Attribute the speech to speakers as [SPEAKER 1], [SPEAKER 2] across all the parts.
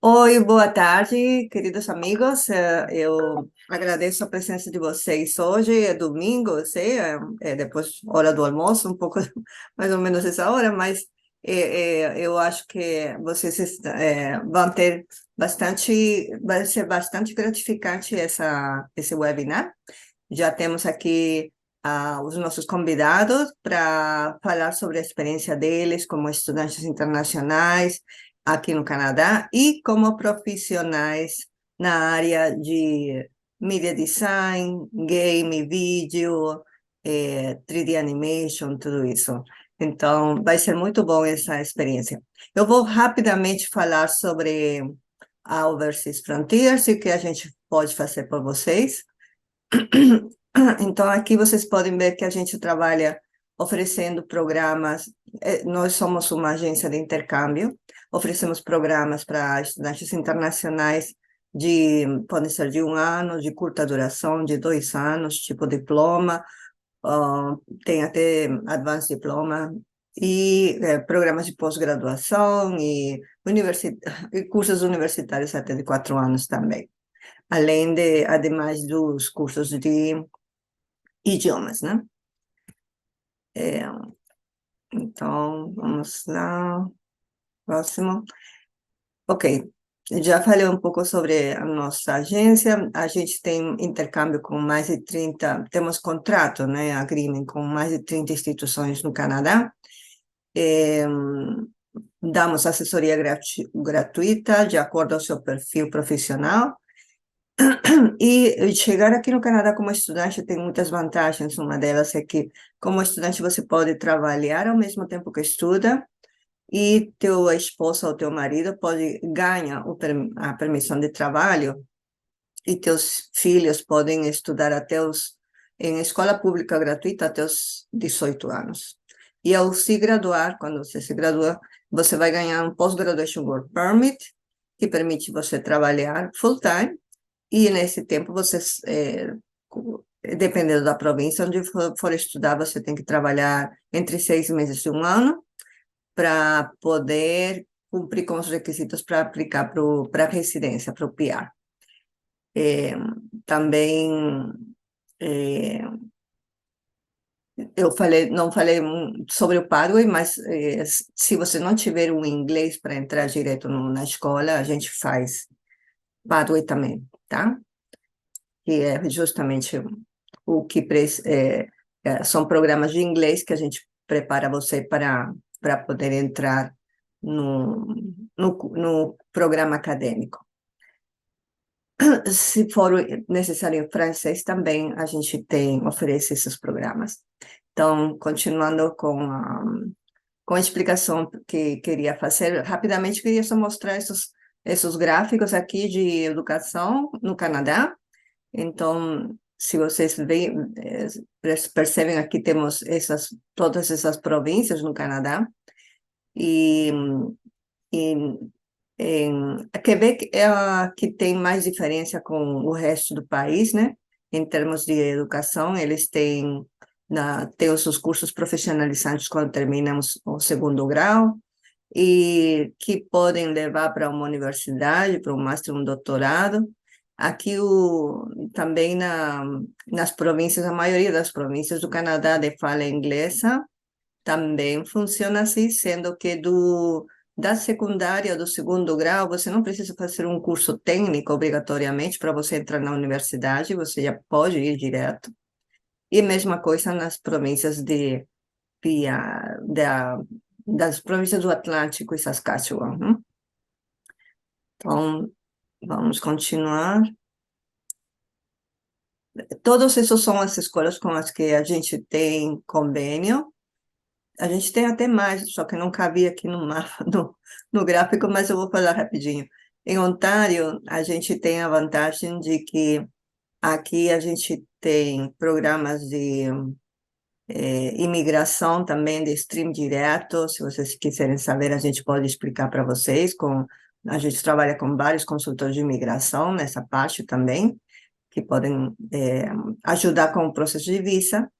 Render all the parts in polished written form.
[SPEAKER 1] Oi, boa tarde, queridos amigos. Eu agradeço a presença de vocês hoje. É domingo, eu sei, é depois hora do almoço, um pouco mais ou menos essa hora, mas eu acho que vocês vão ter vai ser bastante gratificante esse webinar. Já temos aqui os nossos convidados para falar sobre a experiência deles como estudantes internacionais aqui no Canadá e como profissionais na área de media design, game, vídeo, 3D animation, tudo isso. Então, vai ser muito bom essa experiência. Eu vou rapidamente falar sobre a Overseas Frontiers e o que a gente pode fazer por vocês. Então, aqui vocês podem ver que a gente trabalha oferecendo programas. Nós somos uma agência de intercâmbio, oferecemos programas para estudantes internacionais podem ser de 1 ano, de curta duração, de 2 anos, tipo diploma, tem até advanced diploma, e programas de pós-graduação e cursos universitários até de 4 anos também, ademais dos cursos de idiomas, né? É, então, vamos lá, próximo. Ok, já falei um pouco sobre a nossa agência. A gente tem intercâmbio com mais de 30, temos contrato, né, agreement com mais de 30 instituições no Canadá. É, damos assessoria gratuita de acordo ao seu perfil profissional. E chegar aqui no Canadá como estudante tem muitas vantagens. Uma delas é que, como estudante, você pode trabalhar ao mesmo tempo que estuda, e teu esposo ou teu marido pode ganhar a permissão de trabalho, e teus filhos podem estudar em escola pública gratuita até os 18 anos. E ao se graduar, quando você se gradua, você vai ganhar um Post-Graduation Work Permit, que permite você trabalhar full-time, e nesse tempo, dependendo da província onde for estudar, você tem que trabalhar entre 6 meses e 1 ano para poder cumprir com os requisitos para aplicar para a residência, para o PR. Também, é, não falei sobre o Pathway, mas se você não tiver um inglês para entrar direto na escola, a gente faz Pathway também, tá? Que é justamente o que são programas de inglês que a gente prepara você para poder entrar no programa acadêmico. Se for necessário em francês, também a gente oferece esses programas. Então, continuando com a explicação que queria fazer, rapidamente queria só mostrar esses gráficos aqui de educação no Canadá. Então, se vocês veem, percebem, aqui temos todas essas províncias no Canadá, e, e Quebec é a que tem mais diferença com o resto do país, né? Em termos de educação, eles têm os seus cursos profissionalizantes quando terminam o segundo grau, e que podem levar para uma universidade, para um master, um doutorado. Aqui também nas províncias, a maioria das províncias do Canadá de fala inglesa também funciona assim, sendo que da secundária, do segundo grau, você não precisa fazer um curso técnico obrigatoriamente para você entrar na universidade, você já pode ir direto. E mesma coisa nas províncias das províncias do Atlântico e Saskatchewan, né? Então, vamos continuar. Todos esses são as escolas com as que a gente tem convênio. A gente tem até mais, só que não cabia aqui no mapa, no gráfico, mas eu vou falar rapidinho. Em Ontário, a gente tem a vantagem de que aqui a gente tem programas de imigração também, de stream direto. Se vocês quiserem saber, a gente pode explicar para vocês. A gente trabalha com vários consultores de imigração nessa parte também, que podem ajudar com o processo de visa,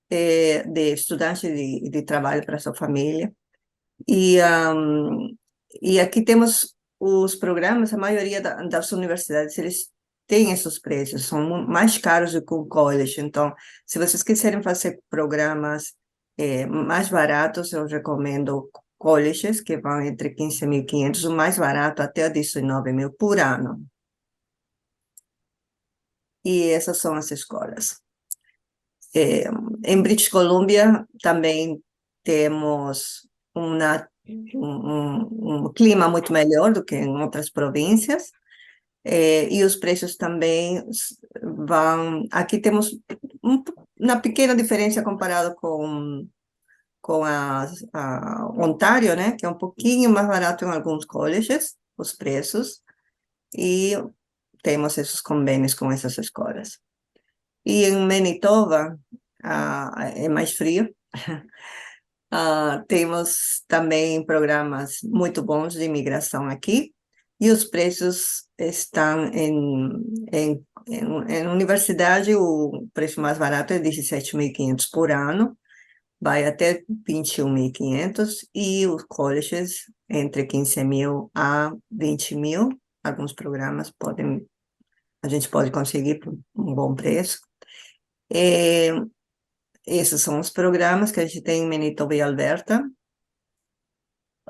[SPEAKER 1] de estudante de trabalho para sua família. E, e aqui temos os programas, a maioria das universidades, eles têm esses preços, são mais caros do que o college. Então, se vocês quiserem fazer programas mais baratos, eu recomendo colleges, que vão entre 15.500, o mais barato até 19.000 por ano. E essas são as escolas. Em British Columbia também temos um clima muito melhor do que em outras províncias, e os preços também vão... Aqui temos uma pequena diferença comparado com a Ontário, né, que é um pouquinho mais barato em alguns colleges, os preços, e temos esses convênios com essas escolas. E em Manitoba, é mais frio. Temos também programas muito bons de imigração aqui, e os preços estão em universidade, o preço mais barato é 17.500 por ano, vai até 21.500, e os colleges entre 15.000 a 20.000, alguns programas a gente pode conseguir por um bom preço. Esses são os programas que a gente tem em Manitoba e Alberta,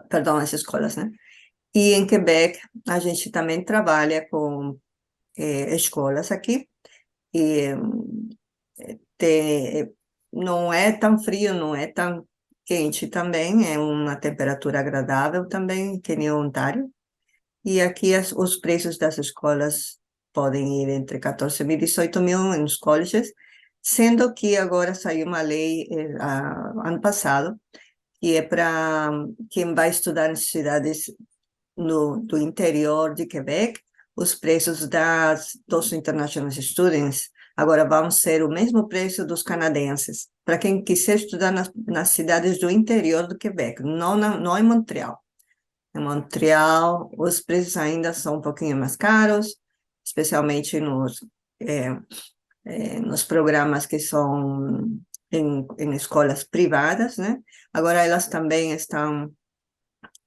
[SPEAKER 1] perdão, as escolas, né? E em Quebec, a gente também trabalha com escolas aqui, e tem, não é tão frio, não é tão quente também, é uma temperatura agradável também, que nem o Ontário. E aqui os preços das escolas podem ir entre 14.000 e 18.000 nos colleges, sendo que agora saiu uma lei ano passado, que é para quem vai estudar em cidades do interior de Quebec, os preços dos international students agora vão ser o mesmo preço dos canadenses, para quem quiser estudar nas cidades do interior do Quebec, não em Montreal. Em Montreal, os preços ainda são um pouquinho mais caros, especialmente nos programas que são em escolas privadas, né? Agora elas também estão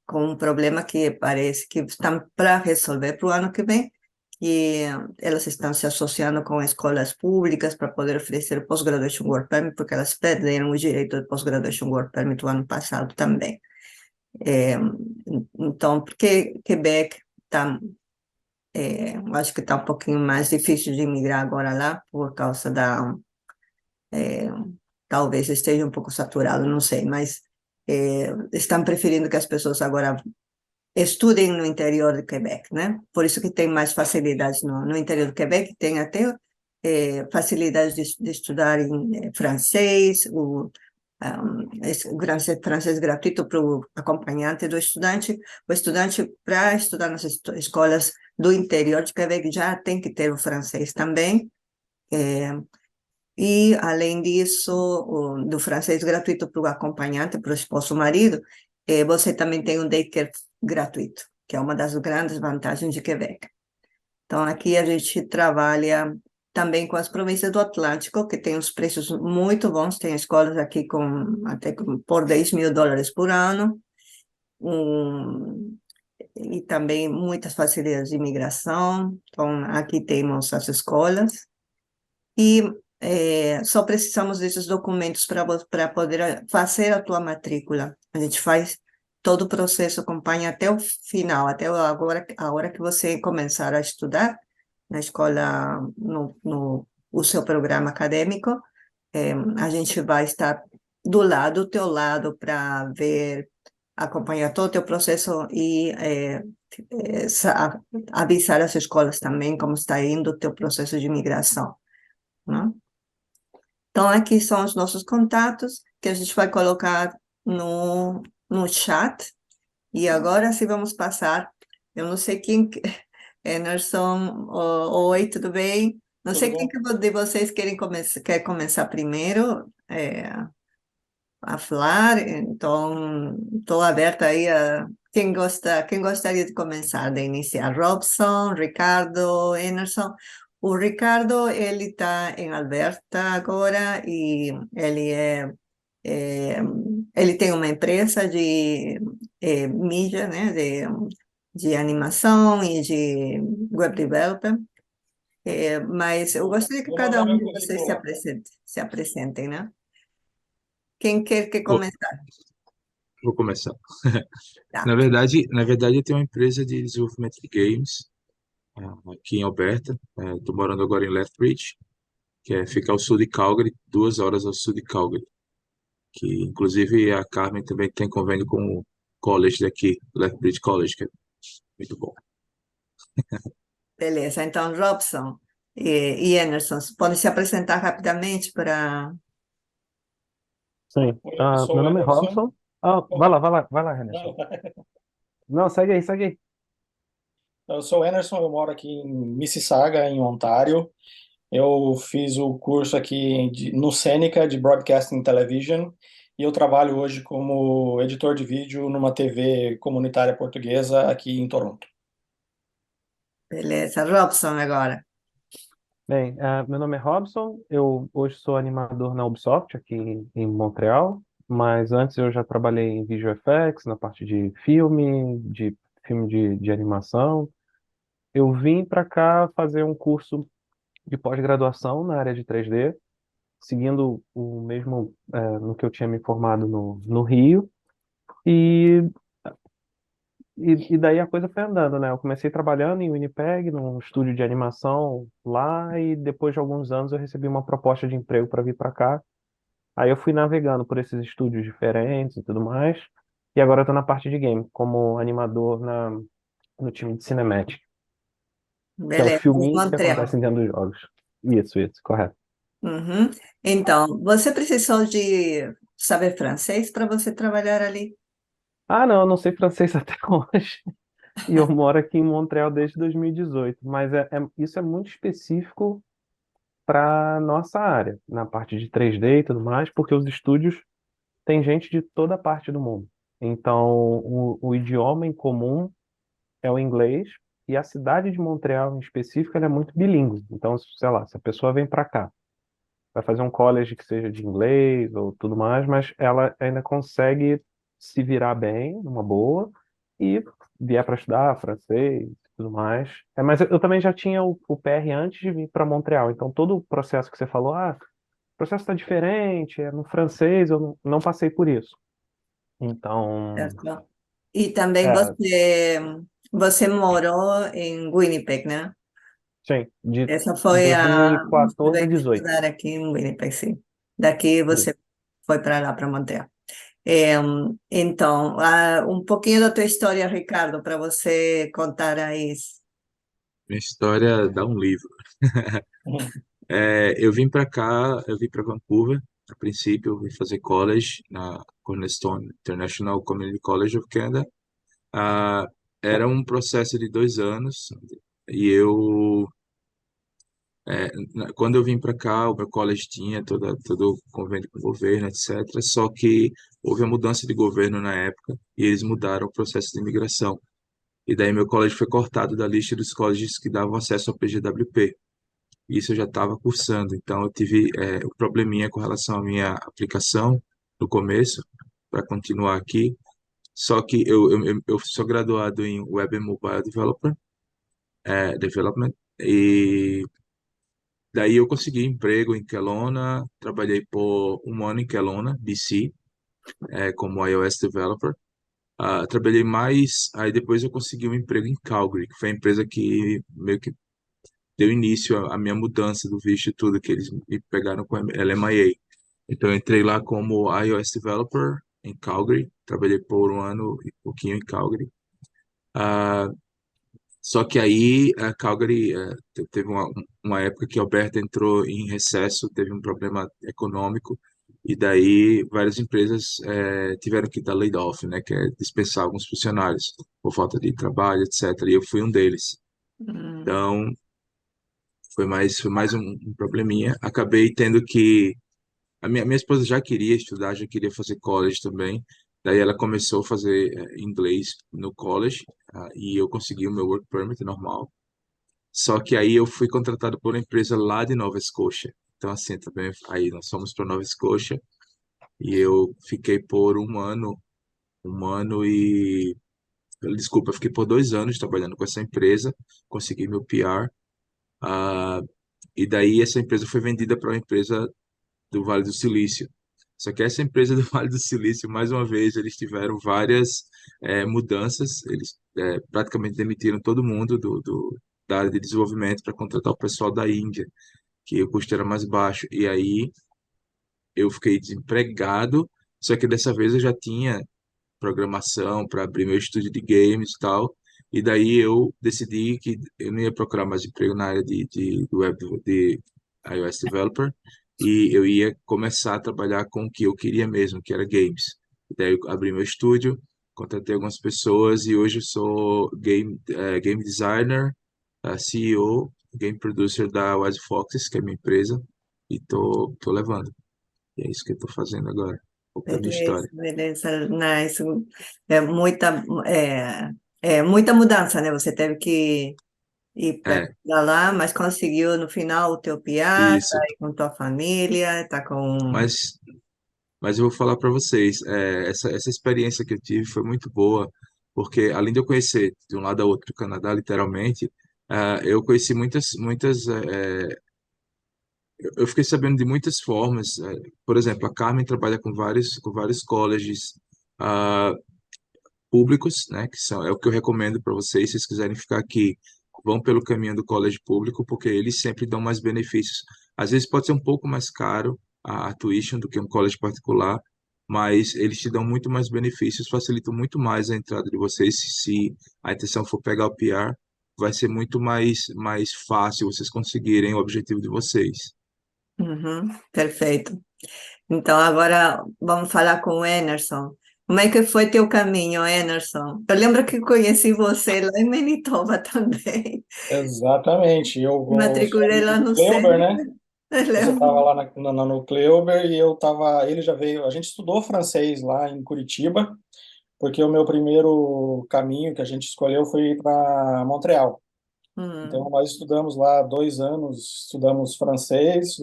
[SPEAKER 1] com um problema que parece que estão para resolver para o ano que vem, que elas estão se associando com escolas públicas para poder oferecer Post-Graduation Work Permit, porque elas perderam o direito de Post-Graduation Work Permit o ano passado também. Então, porque Quebec está, acho que está um pouquinho mais difícil de imigrar agora lá, por causa talvez esteja um pouco saturado, não sei, mas estão preferindo que as pessoas agora estudem no interior de Quebec, né? Por isso que tem mais facilidades no interior de Quebec, tem até facilidades de estudar em francês, francês gratuito para o acompanhante do estudante. O estudante, para estudar nas escolas do interior de Quebec, já tem que ter o francês também. E, além disso, do francês gratuito para o acompanhante, para o esposo ou marido, você também tem um daycare gratuito, que é uma das grandes vantagens de Quebec. Então, aqui a gente trabalha também com as províncias do Atlântico, que tem os preços muito bons, tem escolas aqui até por $10.000 por ano, e também muitas facilidades de imigração. Então, aqui temos as escolas, e só precisamos desses documentos para poder fazer a tua matrícula. A gente faz todo o processo, acompanha até o final, até agora, a hora que você começar a estudar na escola, o seu programa acadêmico, a gente vai estar do teu lado para ver, acompanhar todo o teu processo e avisar as escolas também como está indo o teu processo de imigração, né? Então, aqui são os nossos contatos, que a gente vai colocar no chat. E agora sim vamos passar. Eu não sei quem... Emerson, oi, tudo bem? Não sei quem de vocês quer começar primeiro a falar, então estou aberta aí a quem gostaria de começar, de iniciar. Robson, Ricardo, Emerson. O Ricardo, ele está em Alberta agora e é, ele tem uma empresa de mídia, né, de animação e de web developer. Mas eu gostaria que
[SPEAKER 2] Vou
[SPEAKER 1] cada
[SPEAKER 2] mandar
[SPEAKER 1] um
[SPEAKER 2] meu
[SPEAKER 1] de vocês
[SPEAKER 2] currículo lá.
[SPEAKER 1] se apresentem, né? Quem quer que
[SPEAKER 2] Vou,
[SPEAKER 1] comece?
[SPEAKER 2] vou começar.
[SPEAKER 1] Tá,
[SPEAKER 2] Na verdade, eu tenho uma empresa de desenvolvimento de games aqui em Alberta. Estou morando agora em Lethbridge, que fica ao sul de Calgary, 2 horas ao sul de Calgary. Que inclusive a Carmen também tem convênio com o college daqui, Lethbridge College, que é muito bom.
[SPEAKER 1] beleza. Então, Robson e Emerson, podem se apresentar rapidamente para.
[SPEAKER 2] Sim.
[SPEAKER 1] Oi,
[SPEAKER 2] Eu sou Meu o nome é
[SPEAKER 1] Robson.
[SPEAKER 2] Robson. Vai lá, Renderson.
[SPEAKER 1] Não,
[SPEAKER 2] Não, segue aí, segue aí.
[SPEAKER 1] eu sou o Emerson, eu moro aqui em Mississauga, em Ontário. Eu fiz o curso aqui no Seneca de Broadcasting Television e eu trabalho hoje como editor de vídeo numa TV comunitária portuguesa aqui em Toronto. Beleza, Robson agora.
[SPEAKER 2] Bem, meu nome é Robson. Eu hoje sou animador na Ubisoft, aqui em Montreal. Mas antes eu já trabalhei em Visual Effects, na parte de filme de animação. Eu vim para cá fazer um curso de pós-graduação na área de 3D, seguindo o mesmo no que eu tinha me formado no Rio. E, e daí a coisa foi andando, né? Eu comecei trabalhando em Winnipeg, num estúdio de animação lá, e depois de alguns anos eu recebi uma proposta de emprego para vir para cá. Aí eu fui navegando por esses estúdios diferentes e tudo mais. E agora eu tô na parte de game, como animador no time de Cinematic, que é os
[SPEAKER 1] Beleza, em
[SPEAKER 2] filminhos que
[SPEAKER 1] Montreal.
[SPEAKER 2] acontecem dentro dos jogos. Isso, correto.
[SPEAKER 1] Uhum. Então, você precisou de saber francês para você trabalhar ali?
[SPEAKER 2] Ah, não, eu não sei francês até hoje. E eu moro aqui em Montreal desde 2018. Mas isso é muito específico para nossa área, na parte de 3D e tudo mais, porque os estúdios têm gente de toda parte do mundo. Então, o idioma em comum é o inglês, e a cidade de Montreal, em específico, ela é muito bilíngue. Então, sei lá, se a pessoa vem para cá, vai fazer um college que seja de inglês ou tudo mais, mas ela ainda consegue se virar bem, numa boa, e vier para estudar francês e tudo mais. Mas eu também já tinha o PR antes de vir para Montreal, então todo o processo que você falou, o processo está diferente, é no francês, eu não passei por isso. Então,
[SPEAKER 1] Certo. E também
[SPEAKER 2] é,
[SPEAKER 1] você morou em Winnipeg, né?
[SPEAKER 2] sim, de
[SPEAKER 1] Essa foi a. Você
[SPEAKER 2] 2014 a
[SPEAKER 1] veio
[SPEAKER 2] 18.
[SPEAKER 1] estudar aqui em Winnipeg, sim. Daqui
[SPEAKER 2] Isso.
[SPEAKER 1] você foi para lá, para Montreal. Então, um pouquinho da tua história, Ricardo, para você contar aí.
[SPEAKER 2] Minha história dá um livro. Eu vim para Vancouver. A princípio, eu vim fazer college na Cornerstone International Community College of Canada. Ah, Era um processo de 2 anos e quando eu vim para cá, o meu college tinha todo o convênio com o governo, etc. Só que houve a mudança de governo na época e eles mudaram o processo de imigração. E daí meu college foi cortado da lista dos colleges que davam acesso ao PGWP. Isso eu já estava cursando, então eu tive um probleminha com relação à minha aplicação no começo, para continuar aqui. Só que eu sou graduado em Web and Mobile Development, e daí eu consegui emprego em Kelowna, trabalhei por um ano em Kelowna, BC, como iOS Developer. Trabalhei mais, aí depois eu consegui um emprego em Calgary, que foi a empresa que meio que deu início à minha mudança do visto e tudo, que eles me pegaram com LMIA. Então, eu entrei lá como iOS Developer em Calgary, trabalhei por um ano e pouquinho em Calgary. Ah, Só que aí, a Calgary teve uma época que a Alberta entrou em recesso, teve um problema econômico, e daí várias empresas tiveram que dar laid off, né, que é dispensar alguns funcionários por falta de trabalho, etc. E eu fui um deles.
[SPEAKER 1] Hum,
[SPEAKER 2] Então, foi mais um probleminha. Acabei tendo que. A minha esposa já queria estudar, já queria fazer college também. Daí ela começou a fazer inglês no college, e eu consegui o meu work permit normal. Só que aí eu fui contratado por uma empresa lá de Nova Escócia. Então, assim, também, aí nós fomos para Nova Escócia e eu fiquei por um ano
[SPEAKER 3] desculpa, eu fiquei por 2 anos trabalhando com essa empresa, consegui meu PR, ah, e daí essa empresa foi vendida para uma empresa do Vale do Silício. Só que essa empresa do Vale do Silício, mais uma vez, eles tiveram várias mudanças, eles praticamente demitiram todo mundo da área de desenvolvimento para contratar o pessoal da Índia, que o custo era mais baixo. E aí eu fiquei desempregado, só que dessa vez eu já tinha programação para abrir meu estúdio de games e tal. E daí eu decidi que eu não ia procurar mais emprego na área de web de iOS developer e eu ia começar a trabalhar com o que eu queria mesmo, que era games. E daí eu abri meu estúdio, contratei algumas pessoas e hoje eu sou game designer, CEO, game producer da Wise Foxes, que é minha empresa, e tô levando. E é isso que eu tô fazendo agora. Um pouco da minha
[SPEAKER 1] Beleza,
[SPEAKER 3] história.
[SPEAKER 1] beleza, nice. É muita, é, é muita mudança, né? Você teve que ir para
[SPEAKER 3] É,
[SPEAKER 1] lá, mas conseguiu no final o teu piá, tá
[SPEAKER 3] isso.
[SPEAKER 1] aí com tua família, tá com...
[SPEAKER 3] Mas, mas eu vou falar para vocês, essa experiência que eu tive foi muito boa, porque além de eu conhecer de um lado ao outro do Canadá, literalmente, eu conheci eu fiquei sabendo de muitas formas. Por exemplo, a Carmen trabalha com vários colleges ah, públicos, né, é o que eu recomendo para vocês, se vocês quiserem ficar aqui, vão pelo caminho do colégio público, porque eles sempre dão mais benefícios. Às vezes pode ser um pouco mais caro a tuition do que um colégio particular, mas eles te dão muito mais benefícios, facilitam muito mais a entrada de vocês. Se a intenção for pegar o PR, vai ser muito mais fácil vocês conseguirem o objetivo de vocês.
[SPEAKER 1] Uhum, perfeito. Então, agora vamos falar com o Emerson. Como é que foi teu caminho, Emerson? Eu lembro que conheci você lá em Manitoba também.
[SPEAKER 4] Exatamente.
[SPEAKER 1] Me
[SPEAKER 4] Eu sou
[SPEAKER 1] matriculei
[SPEAKER 4] amigo
[SPEAKER 1] lá
[SPEAKER 4] do
[SPEAKER 1] no
[SPEAKER 4] Kleuber,
[SPEAKER 1] centro.
[SPEAKER 4] né?
[SPEAKER 1] Eu
[SPEAKER 4] Você estava
[SPEAKER 1] lembro.
[SPEAKER 4] lá no Kleuber e eu estava. Ele já veio. A gente estudou francês lá em Curitiba, porque o meu primeiro caminho que a gente escolheu foi ir para Montreal. Então,
[SPEAKER 1] Hum,
[SPEAKER 4] nós estudamos lá 2 anos, estudamos francês,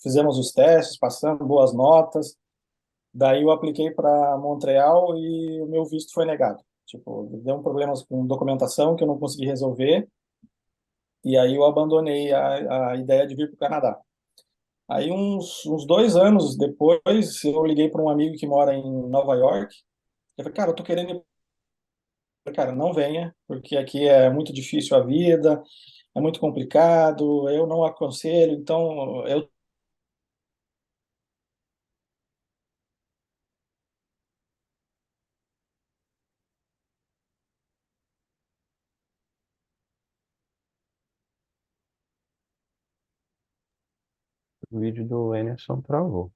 [SPEAKER 4] fizemos os testes, passamos boas notas. Daí eu apliquei para Montreal e o meu visto foi negado. Tipo, deu um problemas com documentação que eu não consegui resolver. E aí eu abandonei a ideia de vir para o Canadá. Aí uns 2 anos depois, eu liguei para um amigo que mora em Nova York. Eu falei, cara, eu tô querendo ir. Cara, não venha, porque aqui é muito difícil a vida, é muito complicado, eu não aconselho. Então, eu
[SPEAKER 2] O vídeo do Emerson travou.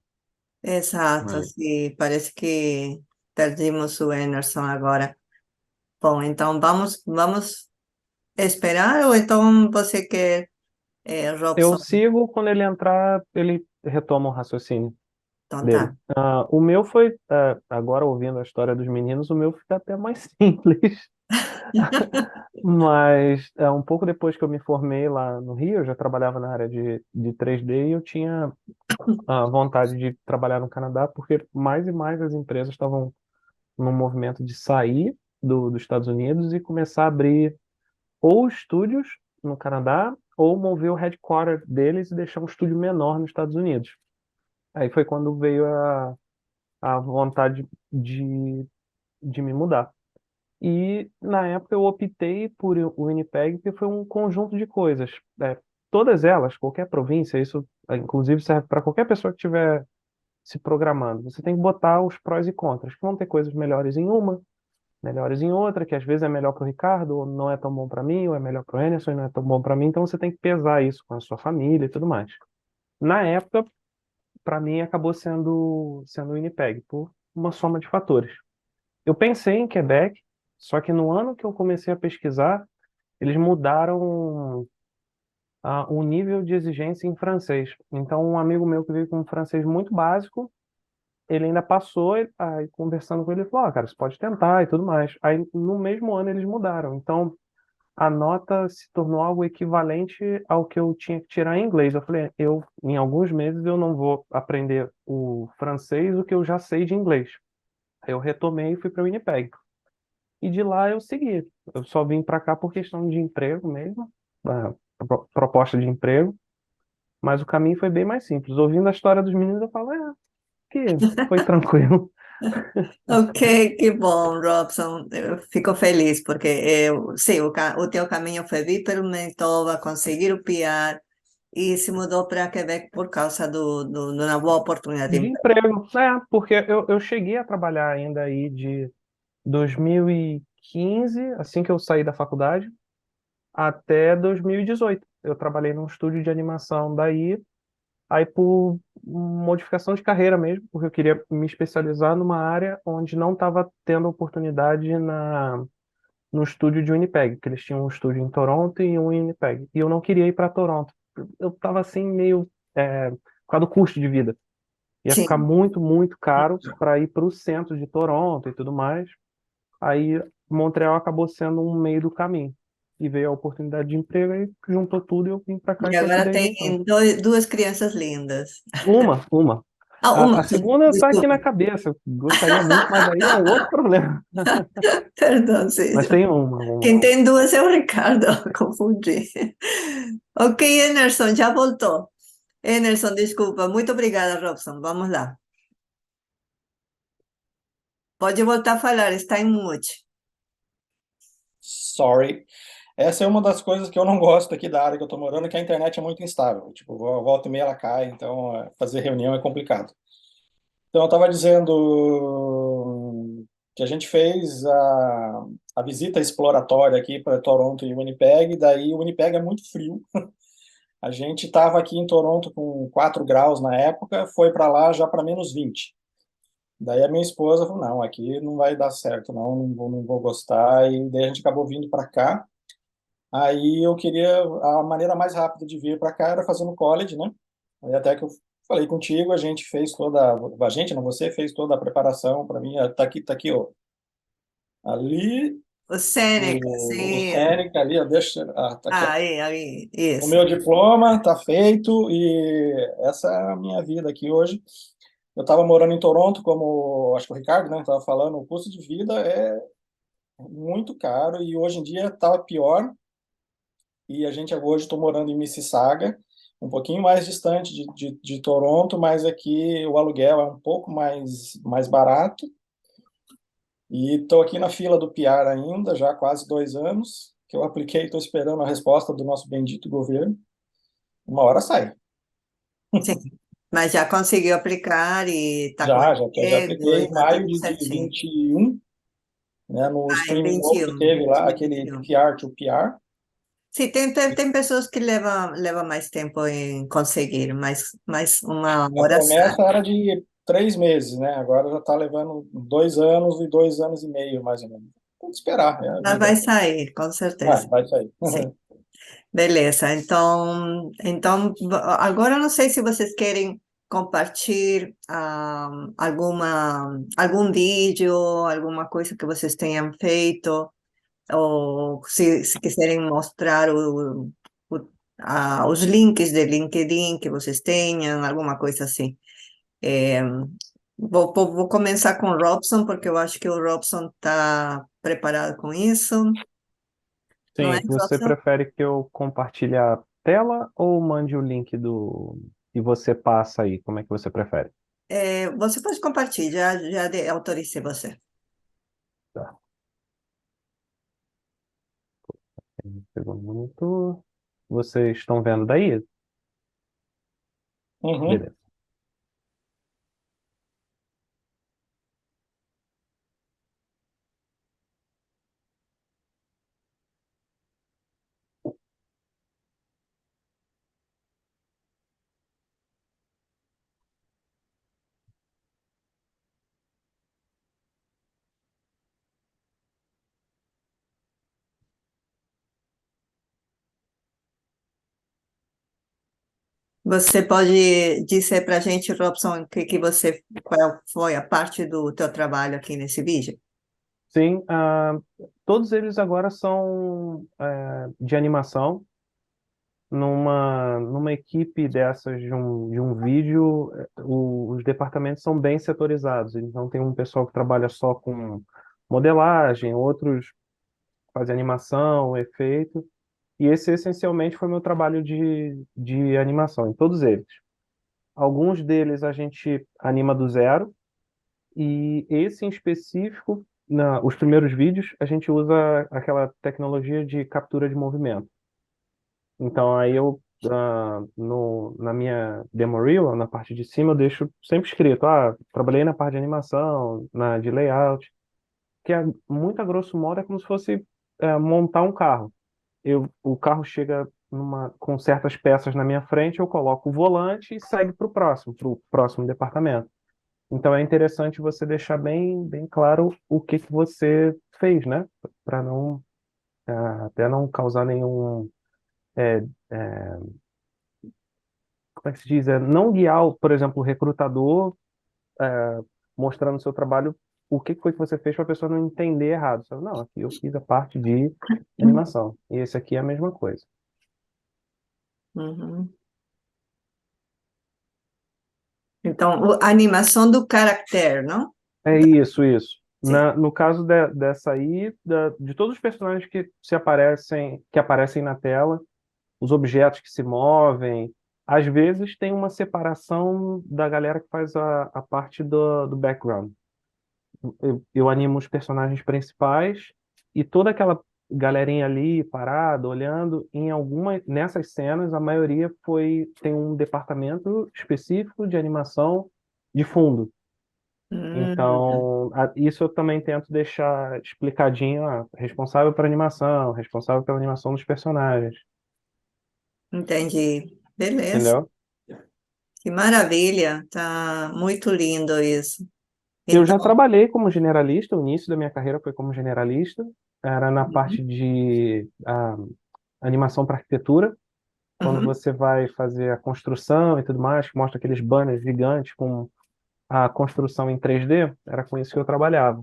[SPEAKER 1] exato,
[SPEAKER 3] É.
[SPEAKER 1] assim, parece que perdemos o Emerson agora. Bom, então vamos esperar ou então você quer,
[SPEAKER 2] Eu
[SPEAKER 1] Robson?
[SPEAKER 2] sigo, quando ele entrar, ele retoma o raciocínio
[SPEAKER 1] Então
[SPEAKER 2] dele.
[SPEAKER 1] tá.
[SPEAKER 2] O meu foi, agora ouvindo a história dos meninos, o meu fica até mais simples. Mas um pouco depois que eu me formei lá no Rio, eu já trabalhava na área de 3D e eu tinha a vontade de trabalhar no Canadá, porque mais e mais as empresas estavam num movimento de sair dos Estados Unidos e começar a abrir ou estúdios no Canadá ou mover o headquarter deles e deixar um estúdio menor nos Estados Unidos. Aí foi quando veio a vontade de me mudar. E na época eu optei por o Winnipeg, que foi um conjunto de coisas. Todas elas, qualquer província, isso inclusive serve para qualquer pessoa que estiver se programando. Você tem que botar os prós e contras, que vão ter coisas melhores em uma, melhores em outra, que às vezes é melhor para o Ricardo, ou não é tão bom para mim, ou é melhor para o Emerson e não é tão bom para mim. Então você tem que pesar isso com a sua família e tudo mais. Na época, para mim, acabou sendo o Winnipeg, por uma soma de fatores. Eu pensei em Quebec, só que no ano que eu comecei a pesquisar, eles mudaram o nível de exigência em francês. Então, um amigo meu que veio com um francês muito básico, ele ainda passou, aí conversando com ele, ele falou, cara, você pode tentar e tudo mais. Aí, no mesmo ano, eles mudaram. Então, a nota se tornou algo equivalente ao que eu tinha que tirar em inglês. Eu falei, em alguns meses, eu não vou aprender o francês, o que eu já sei de inglês. Aí eu retomei e fui para o Winnipeg. e de lá eu segui. Eu só vim para cá por questão de emprego mesmo, proposta de emprego, mas o caminho foi bem mais simples. Ouvindo a história dos meninos, eu falo, que foi tranquilo.
[SPEAKER 1] Ok, que bom, Robson. Eu fico feliz porque sim, o teu caminho foi vir para o Manitoba, conseguir o PR e se mudou para Quebec por causa de uma boa oportunidade de
[SPEAKER 2] De
[SPEAKER 1] emprego.
[SPEAKER 2] emprego, porque eu cheguei a trabalhar ainda aí de 2015, assim que eu saí da faculdade, até 2018. Eu trabalhei num estúdio de animação daí, aí por modificação de carreira mesmo, porque eu queria me especializar numa área onde não estava tendo oportunidade no estúdio de Winnipeg, que eles tinham um estúdio em Toronto e um em Winnipeg. E eu não queria ir para Toronto. Eu estava assim meio por causa do custo de vida. Ia ficar
[SPEAKER 1] Sim,
[SPEAKER 2] muito, muito caro para ir para o centro de Toronto e tudo mais. Aí Montreal acabou sendo um meio do caminho. E veio a oportunidade de emprego e juntou tudo e eu vim para cá
[SPEAKER 1] e
[SPEAKER 2] e tô aqui
[SPEAKER 1] agora
[SPEAKER 2] desde
[SPEAKER 1] tem
[SPEAKER 2] então.
[SPEAKER 1] duas crianças lindas.
[SPEAKER 2] Uma.
[SPEAKER 1] Ah,
[SPEAKER 2] A
[SPEAKER 1] uma,
[SPEAKER 2] segunda está aqui
[SPEAKER 1] desculpa.
[SPEAKER 2] na cabeça. Eu gostaria muito, mas aí é um outro problema.
[SPEAKER 1] Perdão, sim.
[SPEAKER 2] Mas tem uma.
[SPEAKER 1] Quem tem duas é o Ricardo, confundi. Ok, Emerson, já voltou. Emerson, desculpa. Muito obrigada, Robson. Vamos lá. Pode voltar a falar, está em mute.
[SPEAKER 4] Sorry. Essa é uma das coisas que eu não gosto aqui da área que eu estou morando, que a internet é muito instável. Tipo, volta e meia ela cai, então fazer reunião é complicado. Então, eu estava dizendo que a gente fez a visita exploratória aqui para Toronto e Winnipeg, daí o Winnipeg é muito frio. A gente estava aqui em Toronto com 4 graus na época, foi para lá já para -20. Daí a minha esposa falou, não, aqui não vai dar certo, não vou gostar, e daí a gente acabou vindo para cá. Aí eu queria, a maneira mais rápida de vir para cá era fazendo college, né? Aí até que eu falei contigo, a gente fez a gente, não, você fez toda a preparação para mim, tá aqui, ó. Ali,
[SPEAKER 1] O Sêneca,
[SPEAKER 4] o
[SPEAKER 1] sim.
[SPEAKER 4] Seneca ali, ó, deixa, tá aqui, ó.
[SPEAKER 1] Aí,
[SPEAKER 4] O
[SPEAKER 1] isso.
[SPEAKER 4] meu diploma tá feito e essa é a minha vida aqui hoje. Eu estava morando em Toronto, como acho que o Ricardo, né, estava falando, o custo de vida é muito caro e hoje em dia está pior. E a gente hoje estou morando em Mississauga, um pouquinho mais distante de Toronto, mas aqui o aluguel é um pouco mais barato. E estou aqui na fila do PR ainda, já há quase 2 anos, que eu apliquei, estou esperando a resposta do nosso bendito governo. Uma hora sai.
[SPEAKER 1] Sim. Mas já conseguiu aplicar e está com
[SPEAKER 4] Já
[SPEAKER 1] emprego e
[SPEAKER 4] apliquei em
[SPEAKER 1] está
[SPEAKER 4] maio
[SPEAKER 1] tudo
[SPEAKER 4] de
[SPEAKER 1] certinho.
[SPEAKER 4] 21, né, no
[SPEAKER 1] Ah, em
[SPEAKER 4] streaming novo que
[SPEAKER 1] 21,
[SPEAKER 4] teve lá, aquele
[SPEAKER 1] 21.
[SPEAKER 4] PR to PR.
[SPEAKER 1] Sim, tem pessoas que levam mais tempo em conseguir, mas uma
[SPEAKER 4] A
[SPEAKER 1] hora sai.
[SPEAKER 4] promessa era de 3 meses, né? Agora já está levando 2 anos e 2 anos e meio, mais ou menos. Tem que esperar, é a
[SPEAKER 1] Mas vai
[SPEAKER 4] vida.
[SPEAKER 1] sair, com certeza.
[SPEAKER 4] Vai sair.
[SPEAKER 1] Sim. Beleza, então agora eu não sei se vocês querem compartilhar algum vídeo, alguma coisa que vocês tenham feito, ou se quiserem mostrar os links de LinkedIn que vocês tenham, alguma coisa assim. É, vou começar com o Robson, porque eu acho que o Robson está preparado com isso, não é,
[SPEAKER 2] Sim, você
[SPEAKER 1] Robson?
[SPEAKER 2] prefere que eu compartilhe a tela ou mande o link e você passa aí? Como é que você prefere?
[SPEAKER 1] Você pode compartilhar, já autoricei você.
[SPEAKER 2] Tá. Um segundo monitor. Vocês estão vendo daí?
[SPEAKER 4] Uhum.
[SPEAKER 2] Beleza.
[SPEAKER 1] Você pode dizer para a gente, Robson, qual foi a parte do teu trabalho aqui nesse vídeo?
[SPEAKER 2] Sim, todos eles agora são de animação. Numa equipe dessas de um vídeo, os departamentos são bem setorizados. Então, tem um pessoal que trabalha só com modelagem, outros fazem animação, efeito. E esse essencialmente foi meu trabalho de animação, em todos eles. Alguns deles a gente anima do zero, e esse em específico, os primeiros vídeos, a gente usa aquela tecnologia de captura de movimento. Então aí eu, na minha demo reel, na parte de cima, eu deixo sempre escrito, trabalhei na parte de animação, de layout, que é muito a grosso modo é como se fosse montar um carro. O carro chega com certas peças na minha frente, eu coloco o volante e segue para o próximo departamento. Então é interessante você deixar bem, bem claro o que que você fez, né? Para não, até não causar nenhum, é, é, como é que se diz? Não guiar, por exemplo, o recrutador, mostrando o seu trabalho, o que que foi que você fez para a pessoa não entender errado. Sabe? Não, aqui eu fiz a parte de animação. E esse aqui é a mesma coisa.
[SPEAKER 1] Uhum. Então, a animação do caráter, não?
[SPEAKER 2] É isso, isso.
[SPEAKER 1] Sim.
[SPEAKER 2] No caso dessa aí, de todos os personagens que aparecem na tela, os objetos que se movem, às vezes tem uma separação da galera que faz a parte do background. Eu animo os personagens principais e toda aquela galerinha ali parada, olhando, nessas cenas, a maioria tem um departamento específico de animação de fundo.
[SPEAKER 1] Hum,
[SPEAKER 2] Então, isso eu também tento deixar explicadinho, responsável por animação, responsável pela animação dos personagens,
[SPEAKER 1] entendi. Beleza.
[SPEAKER 2] entendeu?
[SPEAKER 1] Que maravilha. Tá muito lindo isso.
[SPEAKER 2] Eu
[SPEAKER 1] Então,
[SPEAKER 2] já trabalhei como generalista, o início da minha carreira foi como generalista, era na parte
[SPEAKER 1] uhum,
[SPEAKER 2] de animação para arquitetura, quando
[SPEAKER 1] uhum.
[SPEAKER 2] você vai fazer a construção e tudo mais, que mostra aqueles banners gigantes com a construção em 3D, era com isso que eu trabalhava.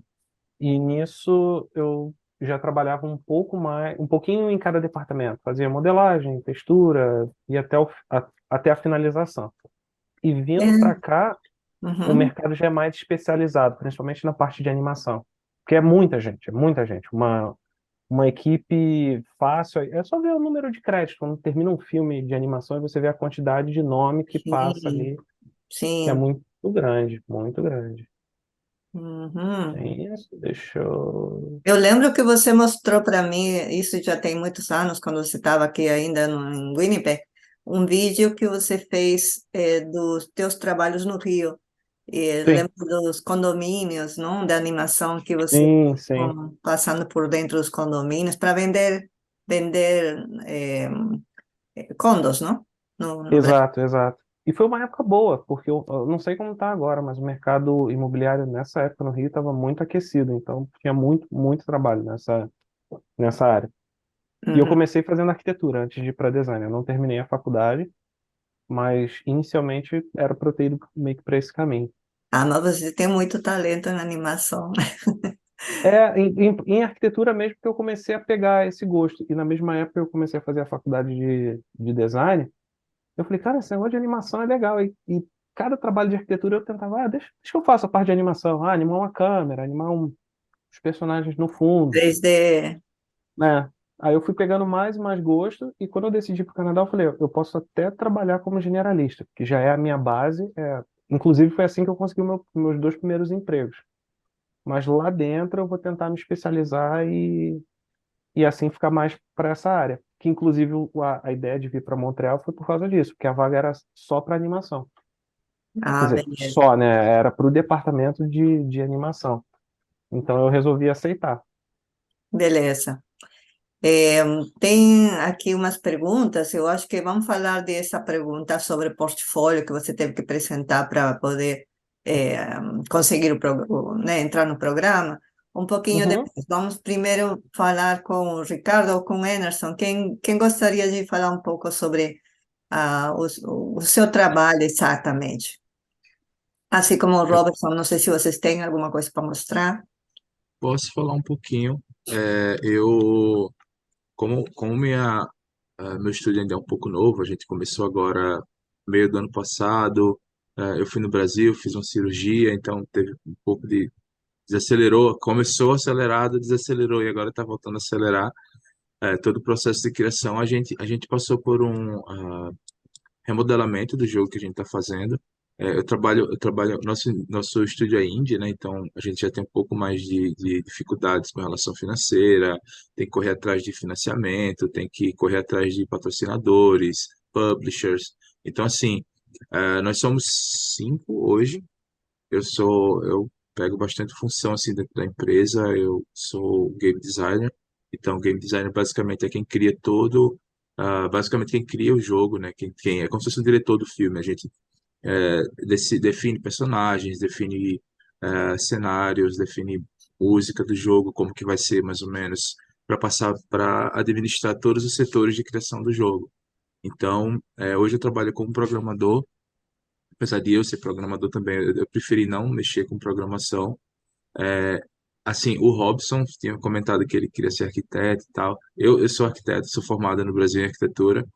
[SPEAKER 2] E nisso eu já trabalhava um pouco mais, um pouquinho em cada departamento, fazia modelagem, textura e até a finalização. E vindo para
[SPEAKER 1] É,
[SPEAKER 2] cá, o
[SPEAKER 1] uhum,
[SPEAKER 2] mercado já é mais especializado, principalmente na parte de animação, porque é muita gente, é muita gente. Uma equipe fácil, é só ver o número de créditos. Quando termina um filme de animação, você vê a quantidade de nome que passa
[SPEAKER 1] sim,
[SPEAKER 2] ali, que é
[SPEAKER 1] sim.
[SPEAKER 2] muito grande, muito grande.
[SPEAKER 1] Uhum.
[SPEAKER 2] É isso, deixa eu.
[SPEAKER 1] Eu lembro que você mostrou para mim, isso já tem muitos anos, quando você estava aqui ainda em Winnipeg, um vídeo que você fez dos teus trabalhos no Rio. E
[SPEAKER 2] Sim,
[SPEAKER 1] lembro dos condomínios, não? Da animação que você
[SPEAKER 2] sim, sim.
[SPEAKER 1] passando por dentro dos condomínios para vender condos, não? No Brasil.
[SPEAKER 2] Exato, exato. E foi uma época boa, porque eu não sei como está agora, mas o mercado imobiliário nessa época no Rio estava muito aquecido, então tinha muito, muito trabalho nessa área. E eu
[SPEAKER 1] Uhum.
[SPEAKER 2] comecei fazendo arquitetura antes de ir para design. Eu não terminei a faculdade, mas inicialmente era para eu ter ido meio que para esse caminho.
[SPEAKER 1] Ah, mas você tem muito talento na animação.
[SPEAKER 2] Em arquitetura mesmo que eu comecei a pegar esse gosto. E na mesma época eu comecei a fazer a faculdade de design. Eu falei, cara, esse negócio de animação é legal. E cada trabalho de arquitetura eu tentava, deixa que eu faça a parte de animação. Animar uma câmera, animar os personagens no fundo,
[SPEAKER 1] 3D.
[SPEAKER 2] né? Aí eu fui pegando mais e mais gosto, e quando eu decidi para o Canadá, eu falei, eu posso até trabalhar como generalista, que já é a minha base. Inclusive foi assim que eu consegui meus dois primeiros empregos. Mas lá dentro eu vou tentar me especializar e assim ficar mais para essa área. Que inclusive a ideia de vir para Montreal foi por causa disso, porque a vaga era só para animação. Quer
[SPEAKER 1] Ah,
[SPEAKER 2] dizer,
[SPEAKER 1] beleza.
[SPEAKER 2] só, né? Era para o departamento de animação. Então eu resolvi aceitar.
[SPEAKER 1] Beleza. É, tem aqui umas perguntas, eu acho que vamos falar dessa pergunta sobre portfólio que você teve que apresentar para poder é, conseguir né, entrar no programa. Um pouquinho
[SPEAKER 2] Uhum.
[SPEAKER 1] depois. Vamos primeiro falar com o Ricardo ou com o Emerson. Quem gostaria de falar um pouco sobre o seu trabalho exatamente? Assim como o
[SPEAKER 3] Eu
[SPEAKER 1] Robertson, não sei se vocês têm alguma coisa para mostrar.
[SPEAKER 3] posso falar um pouquinho. Eu, como meu estúdio ainda é um pouco novo, a gente começou agora meio do ano passado. Eu fui no Brasil, fiz uma cirurgia, então teve um pouco de desacelerou, começou acelerado, desacelerou e agora está voltando a acelerar. Todo o processo de criação, a gente passou por um remodelamento do jogo que a gente está fazendo. Nosso estúdio é indie, né? Então a gente já tem um pouco mais de dificuldades com relação financeira, tem que correr atrás de financiamento, tem que correr atrás de patrocinadores, publishers. Então, assim, nós somos 5 hoje. Eu pego bastante função assim dentro da empresa. Eu sou game designer. Então, game designer basicamente é quem cria basicamente quem cria o jogo, né? Quem é como se fosse o diretor do filme. A gente define personagens, define cenários, define música do jogo, como que vai ser mais ou menos, para passar para administrar todos os setores de criação do jogo. Então, hoje eu trabalho como programador. Apesar de eu ser programador também, eu preferi não mexer com programação. É, assim, o Robson tinha comentado que ele queria ser arquiteto e tal. Eu sou arquiteto, sou formado no Brasil em arquitetura.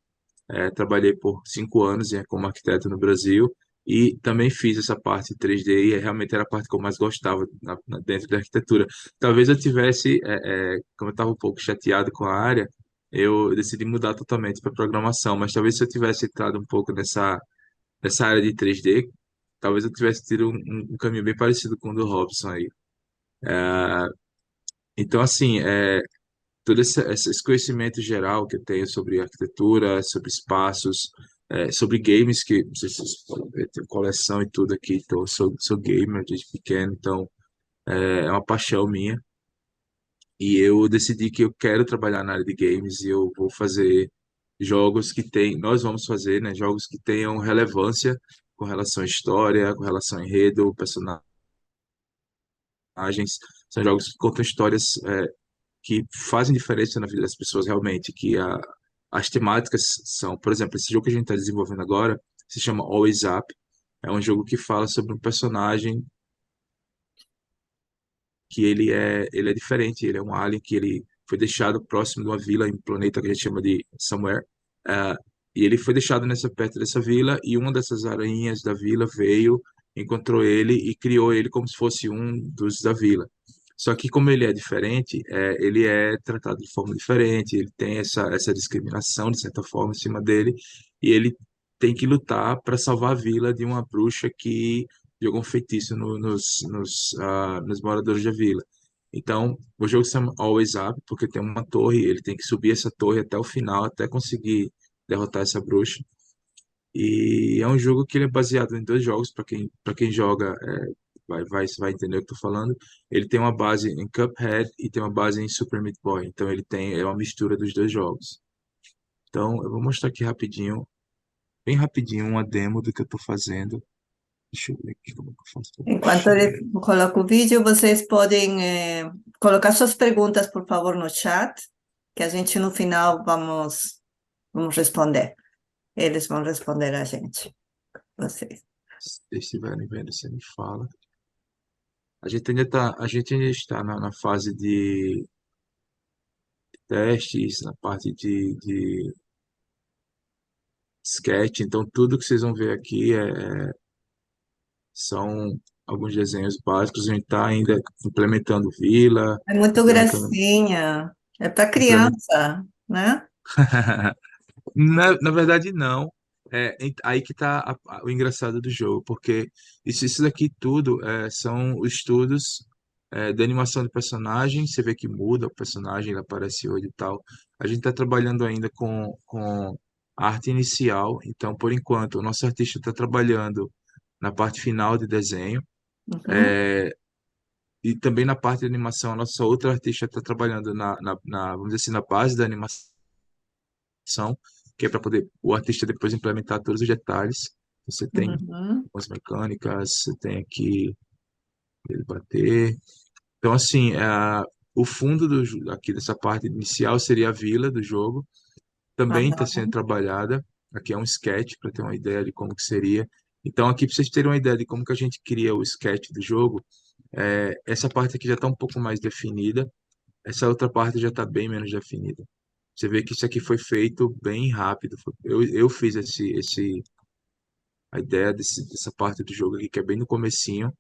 [SPEAKER 3] Trabalhei por 5 anos como arquiteto no Brasil e também fiz essa parte 3D e realmente era a parte que eu mais gostava dentro da arquitetura. Talvez eu tivesse, como eu estava um pouco chateado com a área, eu decidi mudar totalmente para programação, mas talvez se eu tivesse entrado um pouco nessa área de 3D, talvez eu tivesse tido um caminho bem parecido com o do Robson aí. Então, assim, todo esse conhecimento geral que eu tenho sobre arquitetura, sobre espaços, sobre games, que não sei se vocês podem ver, tenho coleção e tudo aqui, então sou gamer desde pequeno, então é uma paixão minha. E eu decidi que eu quero trabalhar na área de games e eu vou fazer nós vamos fazer, né, jogos que tenham relevância com relação à história, com relação ao enredo, personagens. São jogos que contam histórias que fazem diferença na vida das pessoas realmente, as temáticas são, por exemplo, esse jogo que a gente está desenvolvendo agora se chama Always Up. É um jogo que fala sobre um personagem que ele é diferente, ele é um alien que ele foi deixado próximo de uma vila em um planeta que a gente chama de Somewhere. Ah, e ele foi deixado perto dessa vila e uma dessas aranhas da vila veio, encontrou ele e criou ele como se fosse um dos da vila. Só que como ele é diferente, ele é tratado de forma diferente, ele tem essa discriminação, de certa forma, em cima dele, e ele tem que lutar para salvar a vila de uma bruxa que jogou um feitiço nos moradores da vila. Então, o jogo se chama Always Up, porque tem uma torre, ele tem que subir essa torre até o final, até conseguir derrotar essa bruxa. E é um jogo que ele é baseado em 2 jogos, para quem joga, vai entender o que eu tô falando. Ele tem uma base em Cuphead e tem uma base em Super Meat Boy. Então é uma mistura dos 2 jogos. Então, eu vou mostrar aqui rapidinho, bem rapidinho, uma demo do que eu tô fazendo. Deixa eu ver aqui como é que eu faço para
[SPEAKER 1] Enquanto
[SPEAKER 3] baixar.
[SPEAKER 1] ele coloca o vídeo, vocês podem colocar suas perguntas, por favor, no chat, que a gente no final vamos responder. Eles vão responder a gente, vocês.
[SPEAKER 3] Se vocês estiverem vendo, você me fala. A gente ainda está na fase de testes, na parte de sketch, então tudo que vocês vão ver aqui são alguns desenhos básicos. A gente está ainda implementando vila,
[SPEAKER 1] É muito
[SPEAKER 3] implementando,
[SPEAKER 1] gracinha. É para
[SPEAKER 3] implementando.
[SPEAKER 1] criança, né?
[SPEAKER 3] Na verdade, não. Aí que está o engraçado do jogo, porque isso daqui tudo são os estudos da animação de personagem. Você vê que muda o personagem, ele aparece hoje e tal. A gente está trabalhando ainda com a arte inicial, então, por enquanto, o nosso artista está trabalhando na parte final de desenho,
[SPEAKER 1] Uhum,
[SPEAKER 3] e também na parte de animação, a nossa outra artista está trabalhando vamos dizer assim, na base da animação, que é para poder o artista depois implementar todos os detalhes. Você tem
[SPEAKER 1] uhum.
[SPEAKER 3] as mecânicas, você tem aqui ele bater. Então, assim, o fundo aqui dessa parte inicial seria a vila do jogo. Também está sendo
[SPEAKER 1] Aham.
[SPEAKER 3] trabalhada. Aqui é um sketch para ter uma ideia de como que seria. Então, aqui, para vocês terem uma ideia de como que a gente cria o sketch do jogo, essa parte aqui já está um pouco mais definida. Essa outra parte já está bem menos definida. Você vê que isso aqui foi feito bem rápido. Eu fiz a ideia dessa parte do jogo aqui, que é bem no comecinho.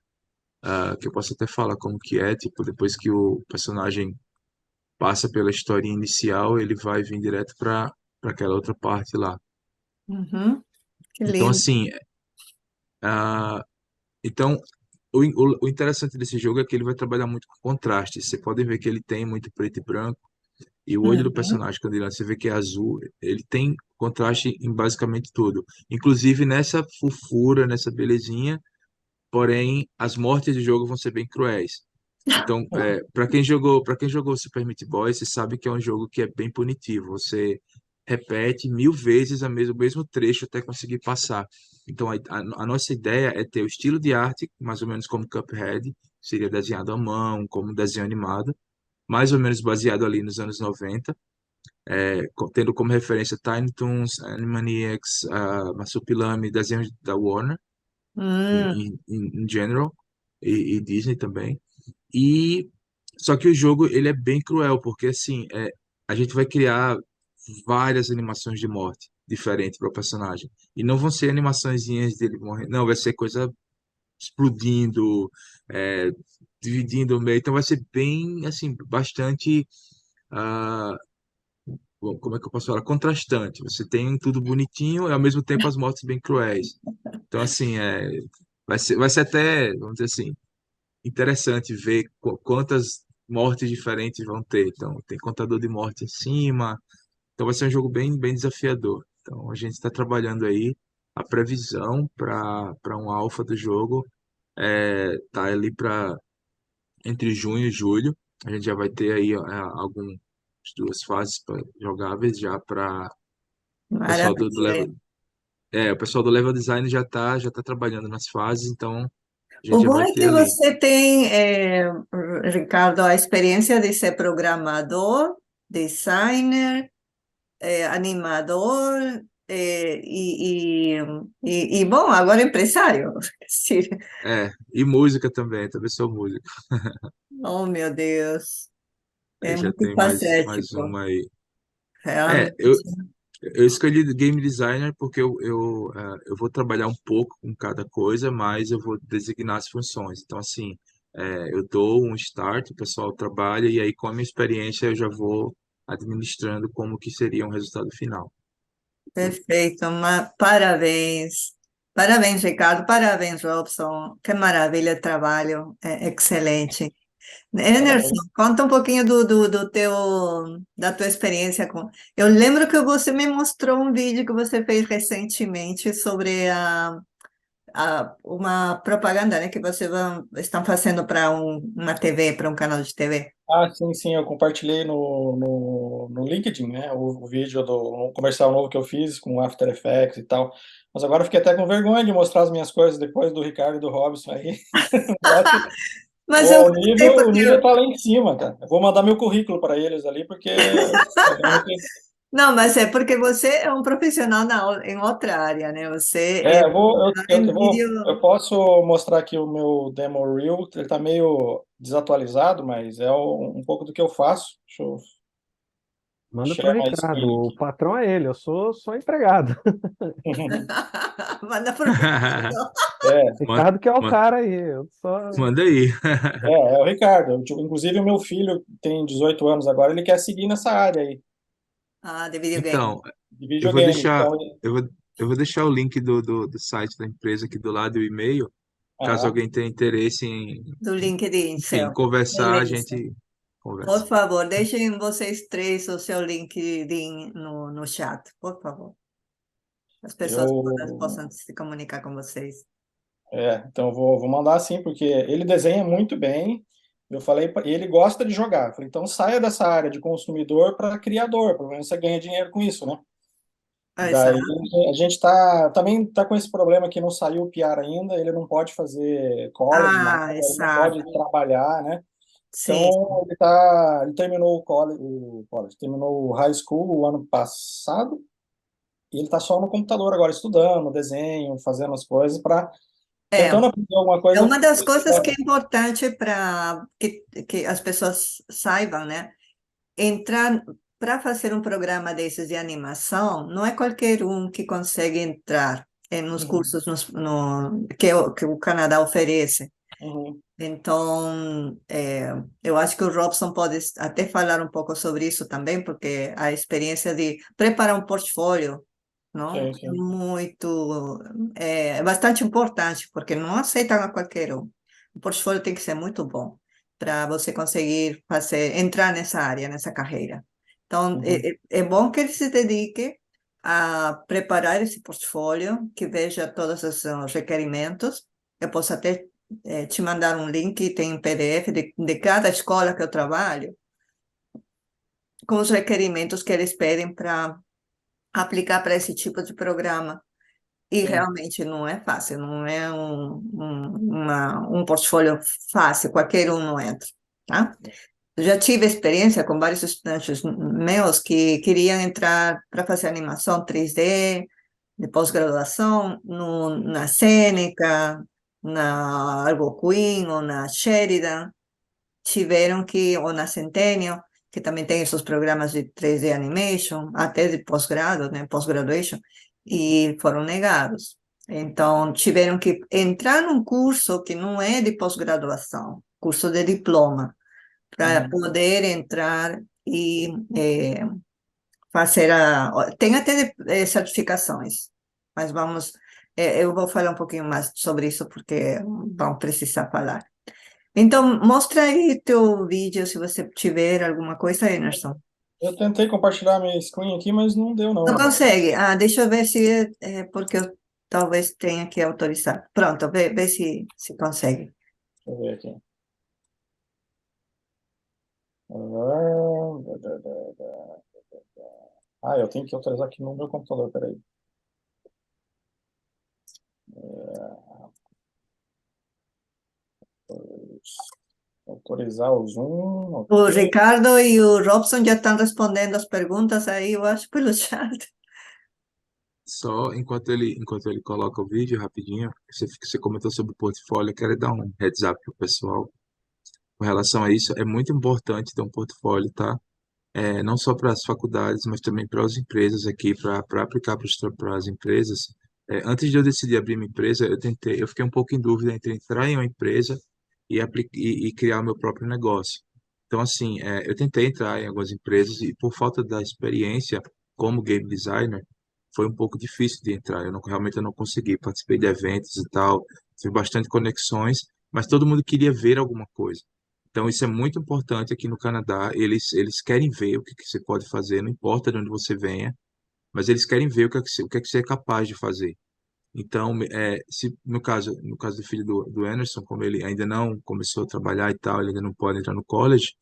[SPEAKER 3] que eu posso até falar como que é, tipo, depois que o personagem passa pela história inicial, ele vai vir direto para aquela outra parte lá.
[SPEAKER 1] Uhum, que
[SPEAKER 3] Então,
[SPEAKER 1] lindo.
[SPEAKER 3] assim, ah, então o interessante desse jogo é que ele vai trabalhar muito com contraste. Você pode ver que ele tem muito preto e branco, e o olho do
[SPEAKER 1] Uhum.
[SPEAKER 3] personagem, quando você vê que é azul, ele tem contraste em basicamente tudo. Inclusive nessa fofura, nessa belezinha, porém as mortes do jogo vão ser bem cruéis. Então, para quem jogou Super Meat Boy, você sabe que é um jogo que é bem punitivo. Você repete 1000 vezes o mesmo trecho até conseguir passar. Então, a nossa ideia é ter o estilo de arte, mais ou menos como Cuphead, seria desenhado à mão, como desenho animado, mais ou menos baseado ali nos anos 90, tendo como referência Tiny Toons, Animaniacs, Marsupilami, desenhos da Warner,
[SPEAKER 1] Hum,
[SPEAKER 3] em general, e Disney também. E só que o jogo ele é bem cruel, porque assim, a gente vai criar várias animações de morte diferentes para o personagem. E não vão ser animaçõezinhas dele morrer, não, vai ser coisa explodindo, é, dividindo o meio. Então vai ser bem assim, bastante ah, como é que eu posso falar? Contrastante. Você tem tudo bonitinho e ao mesmo tempo as mortes bem cruéis. Então, assim, vai ser até, vamos dizer assim, interessante ver quantas mortes diferentes vão ter. Então, tem contador de morte acima. Então, vai ser um jogo bem, bem desafiador. Então, a gente está trabalhando aí a previsão para um alpha do jogo. Tá ali para entre junho e julho. A gente já vai ter aí algumas duas fases jogáveis já para o pessoal do
[SPEAKER 1] maravilha.
[SPEAKER 3] level. O pessoal do level design já tá trabalhando nas fases, então a gente
[SPEAKER 1] O
[SPEAKER 3] já
[SPEAKER 1] bom
[SPEAKER 3] vai
[SPEAKER 1] é
[SPEAKER 3] ter
[SPEAKER 1] que
[SPEAKER 3] ali.
[SPEAKER 1] você tem, Ricardo, a experiência de ser programador, designer, animador, bom, agora empresário. Sim.
[SPEAKER 3] E música também sou músico.
[SPEAKER 1] Oh, meu Deus,
[SPEAKER 3] Aí
[SPEAKER 1] é
[SPEAKER 3] já
[SPEAKER 1] muito
[SPEAKER 3] tem mais
[SPEAKER 1] facético,
[SPEAKER 3] uma aí. É, eu,
[SPEAKER 1] realmente.
[SPEAKER 3] eu escolhi game designer porque eu vou trabalhar um pouco com cada coisa, mas eu vou designar as funções. Então, assim, eu dou um start, o pessoal trabalha, e aí com a minha experiência eu já vou administrando como que seria um resultado final.
[SPEAKER 1] Perfeito, parabéns. Parabéns, Ricardo, parabéns, Robson. Que maravilha de trabalho, excelente. Enerson,
[SPEAKER 4] Parabéns.
[SPEAKER 1] conta um pouquinho da tua experiência com. Eu lembro que você me mostrou um vídeo que você fez recentemente sobre uma propaganda, né, que estão fazendo para uma TV, para um canal de TV.
[SPEAKER 4] Ah, sim, sim, eu compartilhei no LinkedIn, né, o vídeo do comercial novo que eu fiz com After Effects e tal. Mas agora eu fiquei até com vergonha de mostrar as minhas coisas depois do Ricardo e do Robson aí.
[SPEAKER 1] Mas eu
[SPEAKER 4] O
[SPEAKER 1] gostei
[SPEAKER 4] nível, o
[SPEAKER 1] porque
[SPEAKER 4] nível tá lá em cima, cara. Eu vou mandar meu currículo para eles ali, porque
[SPEAKER 1] não, mas é porque você é um profissional em outra área, né? Você
[SPEAKER 4] eu vou,
[SPEAKER 1] em
[SPEAKER 4] eu
[SPEAKER 1] vídeo.
[SPEAKER 4] posso mostrar aqui o meu demo reel. Ele tá meio desatualizado, mas é um pouco do que eu faço. Deixa eu
[SPEAKER 2] Manda pro
[SPEAKER 4] share my
[SPEAKER 2] Ricardo,
[SPEAKER 4] screen
[SPEAKER 2] o
[SPEAKER 4] aqui.
[SPEAKER 2] patrão é ele, eu sou só empregado.
[SPEAKER 1] Manda por mim.
[SPEAKER 4] É,
[SPEAKER 3] Ma-
[SPEAKER 2] Ricardo que é o
[SPEAKER 3] ma-
[SPEAKER 2] cara aí, eu só.
[SPEAKER 3] Manda aí.
[SPEAKER 4] é o Ricardo. Tipo, inclusive, o meu filho tem 18 anos agora, ele quer seguir nessa área aí,
[SPEAKER 1] Ah, de videogame.
[SPEAKER 3] Então,
[SPEAKER 4] de
[SPEAKER 3] eu vou
[SPEAKER 4] videogame.
[SPEAKER 3] deixar,
[SPEAKER 4] Então,
[SPEAKER 3] eu vou deixar o link do site da empresa aqui do lado e o e-mail. Caso
[SPEAKER 4] aham.
[SPEAKER 3] alguém tenha interesse em,
[SPEAKER 1] Do LinkedIn,
[SPEAKER 3] enfim,
[SPEAKER 1] seu.
[SPEAKER 3] conversar, a
[SPEAKER 1] Beleza.
[SPEAKER 3] gente
[SPEAKER 1] Por
[SPEAKER 3] conversa.
[SPEAKER 1] favor, deixem vocês três o seu LinkedIn no chat, por favor. As pessoas todas
[SPEAKER 4] Eu,
[SPEAKER 1] possam se comunicar com vocês.
[SPEAKER 4] então, eu vou mandar assim, porque ele desenha muito bem. Eu falei, e ele gosta de jogar. Eu falei, então saia dessa área de consumidor para criador, pelo menos você ganha dinheiro com isso, né?
[SPEAKER 1] Ah,
[SPEAKER 4] Daí
[SPEAKER 1] exato.
[SPEAKER 4] a gente também tá com esse problema que não saiu o PR ainda, ele não pode fazer college nada,
[SPEAKER 1] Ah,
[SPEAKER 4] ele não pode
[SPEAKER 1] exato.
[SPEAKER 4] trabalhar, né?
[SPEAKER 1] Sim.
[SPEAKER 4] Então ele terminou o college, terminou o high school o ano passado e ele está só no computador agora estudando, desenho, fazendo as coisas para
[SPEAKER 1] É,
[SPEAKER 4] tentando aprender alguma
[SPEAKER 1] é
[SPEAKER 4] coisa.
[SPEAKER 1] uma das coisas que é importante para que as pessoas saibam, né? Entrar para fazer um programa desses de animação, não é qualquer um que consegue entrar nos
[SPEAKER 4] Uhum,
[SPEAKER 1] cursos que o Canadá oferece.
[SPEAKER 4] uhum.
[SPEAKER 1] Então, eu acho que o Robson pode até falar um pouco sobre isso também, porque a experiência de preparar um portfólio, não,
[SPEAKER 4] Sim, sim.
[SPEAKER 1] é bastante importante, porque não aceitam a qualquer um. O portfólio tem que ser muito bom para você conseguir entrar nessa área, nessa carreira. Então,
[SPEAKER 4] Uhum.
[SPEAKER 1] é bom que ele se dedique a preparar esse portfólio, que veja todos os requerimentos. Eu posso até te mandar um link, tem um PDF de cada escola que eu trabalho, com os requerimentos que eles pedem para aplicar para esse tipo de programa. E
[SPEAKER 4] Sim.
[SPEAKER 1] realmente não é fácil, não é um portfólio fácil, qualquer um não entra, tá? Eu já tive experiência com vários estudantes meus que queriam entrar para fazer animação 3D, de pós-graduação, na Seneca, na Algonquin ou na Sheridan, tiveram que, ou na Centennial, que também tem esses programas de 3D Animation, até de pós-grado, né, pós-graduation, e foram negados. Então, tiveram que entrar num curso que não é de pós-graduação, curso de diploma, para
[SPEAKER 4] Uhum.
[SPEAKER 1] poder entrar e fazer Tem até certificações, mas eu vou falar um pouquinho mais sobre isso, porque vamos precisar falar. Então, mostra aí teu vídeo, se você tiver alguma coisa, Emerson.
[SPEAKER 4] Eu tentei compartilhar minha screen aqui, mas não deu,
[SPEAKER 1] Não
[SPEAKER 4] não.
[SPEAKER 1] consegue? Ah, deixa eu ver se porque eu talvez tenha que autorizar. Pronto, vê se consegue.
[SPEAKER 4] Deixa eu ver aqui. Ah, eu tenho que autorizar aqui no meu computador, peraí. Autorizar o Zoom,
[SPEAKER 1] O
[SPEAKER 4] ok.
[SPEAKER 1] Ricardo e o Robson já estão respondendo as perguntas aí, eu acho, pelo chat.
[SPEAKER 3] Só enquanto ele coloca o vídeo rapidinho, você comentou sobre o portfólio, eu quero dar um heads up pro pessoal. Com relação a isso, é muito importante ter um portfólio, tá? Não só para as faculdades, mas também para as empresas aqui, para aplicar para as empresas. Antes de eu decidir abrir minha empresa, eu fiquei um pouco em dúvida entre entrar em uma empresa e criar o meu próprio negócio. Então, assim, eu tentei entrar em algumas empresas e por falta da experiência como game designer, foi um pouco difícil de entrar. Realmente eu não consegui. Participei de eventos e tal, tive bastante conexões, mas todo mundo queria ver alguma coisa. Então, isso é muito importante aqui no Canadá. Eles querem ver o que você pode fazer, não importa de onde você venha, mas eles querem ver o que é que você é capaz de fazer. Então, se no caso do filho do Anderson, como ele ainda não começou a trabalhar e tal, ele ainda não pode entrar no college,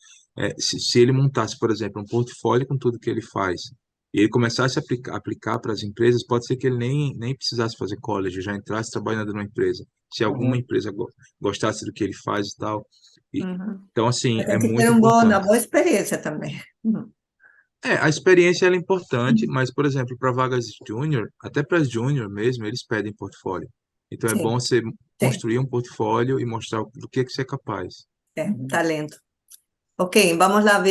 [SPEAKER 3] se ele montasse, por exemplo, um portfólio com tudo que ele faz, e ele começasse a aplicar para as empresas, pode ser que ele nem precisasse fazer college, já entrasse trabalhando numa empresa, se alguma
[SPEAKER 4] Uhum.
[SPEAKER 3] empresa gostasse do que ele faz e tal. E,
[SPEAKER 1] Uhum.
[SPEAKER 3] então, assim,
[SPEAKER 1] Mas
[SPEAKER 3] é
[SPEAKER 1] tem que ter
[SPEAKER 3] muito
[SPEAKER 1] uma
[SPEAKER 3] importante.
[SPEAKER 1] boa experiência também. Uhum.
[SPEAKER 3] A experiência ela é importante, mas, por exemplo, para vagas júnior, até para júnior mesmo, eles pedem portfólio. Então é bom
[SPEAKER 1] Sim,
[SPEAKER 3] você
[SPEAKER 1] sim,
[SPEAKER 3] construir um portfólio e mostrar do que você é capaz.
[SPEAKER 4] Uhum.
[SPEAKER 1] talento. Ok, vamos lá,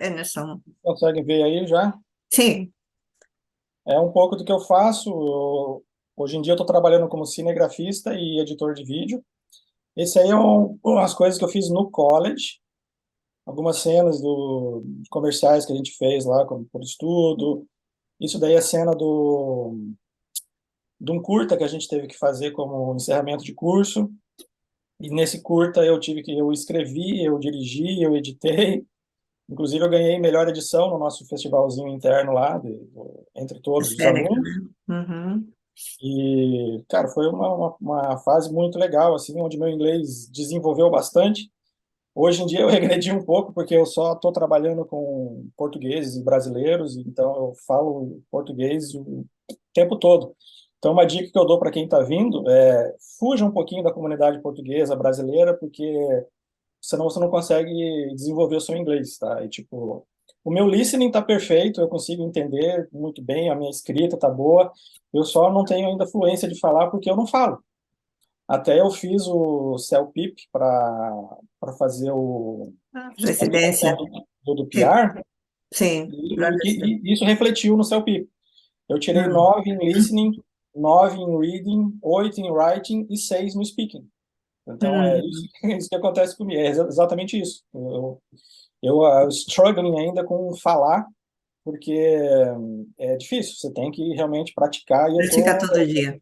[SPEAKER 1] Emerson.
[SPEAKER 4] Consegue ver aí já?
[SPEAKER 1] Sim,
[SPEAKER 4] É um pouco do que eu faço. Hoje em dia eu estou trabalhando como cinegrafista e editor de vídeo. Esse aí é umas coisas que eu fiz no college. Algumas cenas de comerciais que a gente fez lá como por estudo. Isso daí é cena de um curta que a gente teve que fazer como encerramento de curso. E nesse curta eu escrevi, eu dirigi, eu editei. Inclusive eu ganhei melhor edição no nosso festivalzinho interno lá, entre todos os
[SPEAKER 1] Seneca,
[SPEAKER 4] alunos.
[SPEAKER 1] né? Uhum.
[SPEAKER 4] E, cara, foi uma fase muito legal, assim, onde meu inglês desenvolveu bastante. Hoje em dia eu regredi um pouco, porque eu só estou trabalhando com portugueses e brasileiros, então eu falo português o tempo todo. Então, uma dica que eu dou para quem está vindo é fuja um pouquinho da comunidade portuguesa brasileira, porque senão você não consegue desenvolver o seu inglês, tá? E, tipo, o meu listening tá perfeito, eu consigo entender muito bem, a minha escrita tá boa, eu só não tenho ainda fluência de falar porque eu não falo. Até eu fiz o CELPIP para fazer a
[SPEAKER 1] Residência.
[SPEAKER 4] aplicação do
[SPEAKER 1] Sim,
[SPEAKER 4] PR,
[SPEAKER 1] sim.
[SPEAKER 4] e isso refletiu no CELPIP. Eu tirei
[SPEAKER 1] Hum.
[SPEAKER 4] 9 em listening, 9 em reading, 8 em writing e 6 no speaking. Então, é isso,
[SPEAKER 1] Uhum.
[SPEAKER 4] isso que acontece comigo, é exatamente isso. Eu struggling ainda com falar, porque é difícil, você tem que realmente praticar, e
[SPEAKER 1] Pratica todo dia.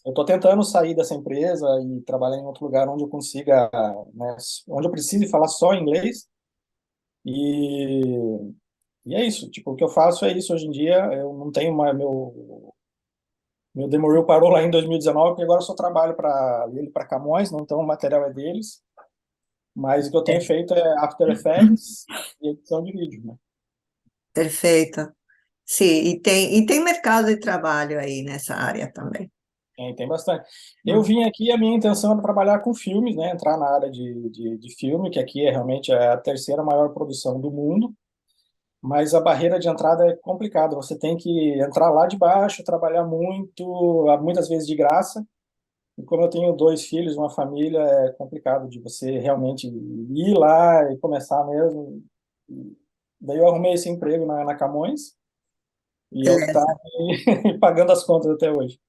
[SPEAKER 4] eu tô tentando sair dessa empresa e trabalhar em outro lugar onde eu consiga, né, onde eu precise falar só inglês, e, e é isso, tipo, o que eu faço é isso hoje em dia, eu não tenho mais meu Demoril parou lá em 2019, porque agora eu só trabalho para ele, para Camões, né, então o material é deles, mas o que eu tenho
[SPEAKER 1] É.
[SPEAKER 4] feito é After Effects e edição de vídeo, né?
[SPEAKER 1] Perfeito. Sim, e tem mercado de trabalho aí nessa área também.
[SPEAKER 4] Tem bastante. Eu
[SPEAKER 1] Hum.
[SPEAKER 4] vim aqui, a minha intenção era trabalhar com filmes, né? Entrar na área de filme, que aqui é realmente a terceira maior produção do mundo, mas a barreira de entrada é complicada. Você tem que entrar lá de baixo, trabalhar muito, muitas vezes de graça. E como eu tenho dois filhos, uma família, é complicado de você realmente ir lá e começar mesmo. E daí eu arrumei esse emprego na Camões e é o que está
[SPEAKER 1] Beleza.
[SPEAKER 4] pagando as contas até hoje.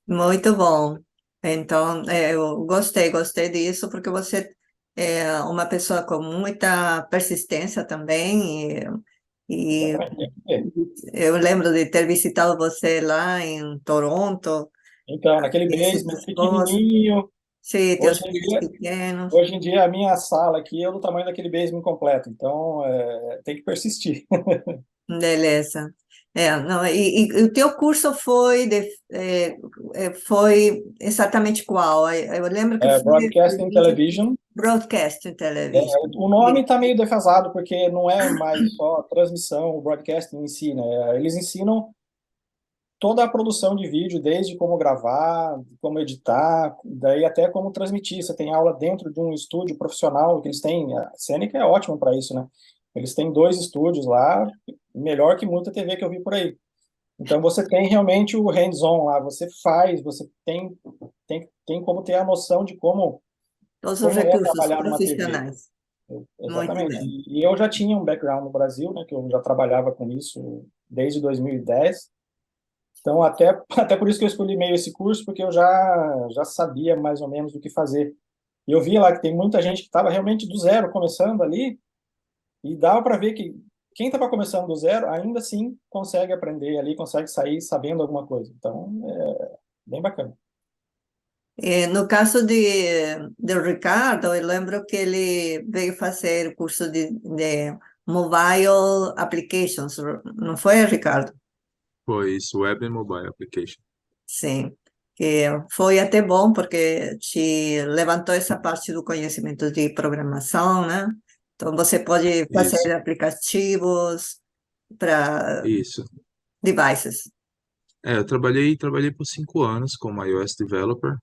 [SPEAKER 1] Muito bom. Então, eu gostei disso, porque você é uma pessoa com muita persistência também, e
[SPEAKER 4] Exatamente. É.
[SPEAKER 1] eu lembro de ter visitado você lá em Toronto,
[SPEAKER 4] Então, naquele
[SPEAKER 1] conheci
[SPEAKER 4] basement
[SPEAKER 1] sua esposa,
[SPEAKER 4] pequenininho,
[SPEAKER 1] sim,
[SPEAKER 4] hoje
[SPEAKER 1] teus
[SPEAKER 4] em
[SPEAKER 1] filhos
[SPEAKER 4] dia,
[SPEAKER 1] pequenos.
[SPEAKER 4] hoje em dia a minha sala aqui é do tamanho daquele basement completo, então tem que persistir.
[SPEAKER 1] Beleza. Não, e o teu curso foi exatamente qual? Eu lembro que foi
[SPEAKER 4] Broadcasting Television,
[SPEAKER 1] Broadcast Television.
[SPEAKER 4] o nome está meio defasado, porque não é mais só transmissão, o broadcasting em si, né? Eles ensinam toda a produção de vídeo, desde como gravar, como editar, daí até como transmitir. Você tem aula dentro de um estúdio profissional que eles têm. A Seneca é ótima para isso, né? Eles têm dois estúdios lá, melhor que muita TV que eu vi por aí. Então você tem realmente o hands-on lá, você faz, você tem como ter a noção de
[SPEAKER 1] Todos os
[SPEAKER 4] como é
[SPEAKER 1] recursos
[SPEAKER 4] trabalhar numa TV.
[SPEAKER 1] profissionais. Muito
[SPEAKER 4] Exatamente.
[SPEAKER 1] bem.
[SPEAKER 4] E eu já tinha um background no Brasil, né, que eu já trabalhava com isso desde 2010. Então, até por isso que eu escolhi meio esse curso, porque eu já sabia mais ou menos do que fazer. E eu via lá que tem muita gente que estava realmente do zero, começando ali, e dava para ver que quem estava começando do zero, ainda assim consegue aprender ali, consegue sair sabendo alguma coisa. Então, é bem bacana.
[SPEAKER 1] No caso de Ricardo, eu lembro que ele veio fazer o curso de Mobile Applications, não foi, Ricardo?
[SPEAKER 3] Foi isso, Web and Mobile Application.
[SPEAKER 1] Sim, que foi até bom porque te levantou essa parte do conhecimento de programação, né? Então você pode
[SPEAKER 3] Isso,
[SPEAKER 1] fazer aplicativos para
[SPEAKER 3] isso.
[SPEAKER 1] devices.
[SPEAKER 3] Eu trabalhei por 5 anos como iOS developer.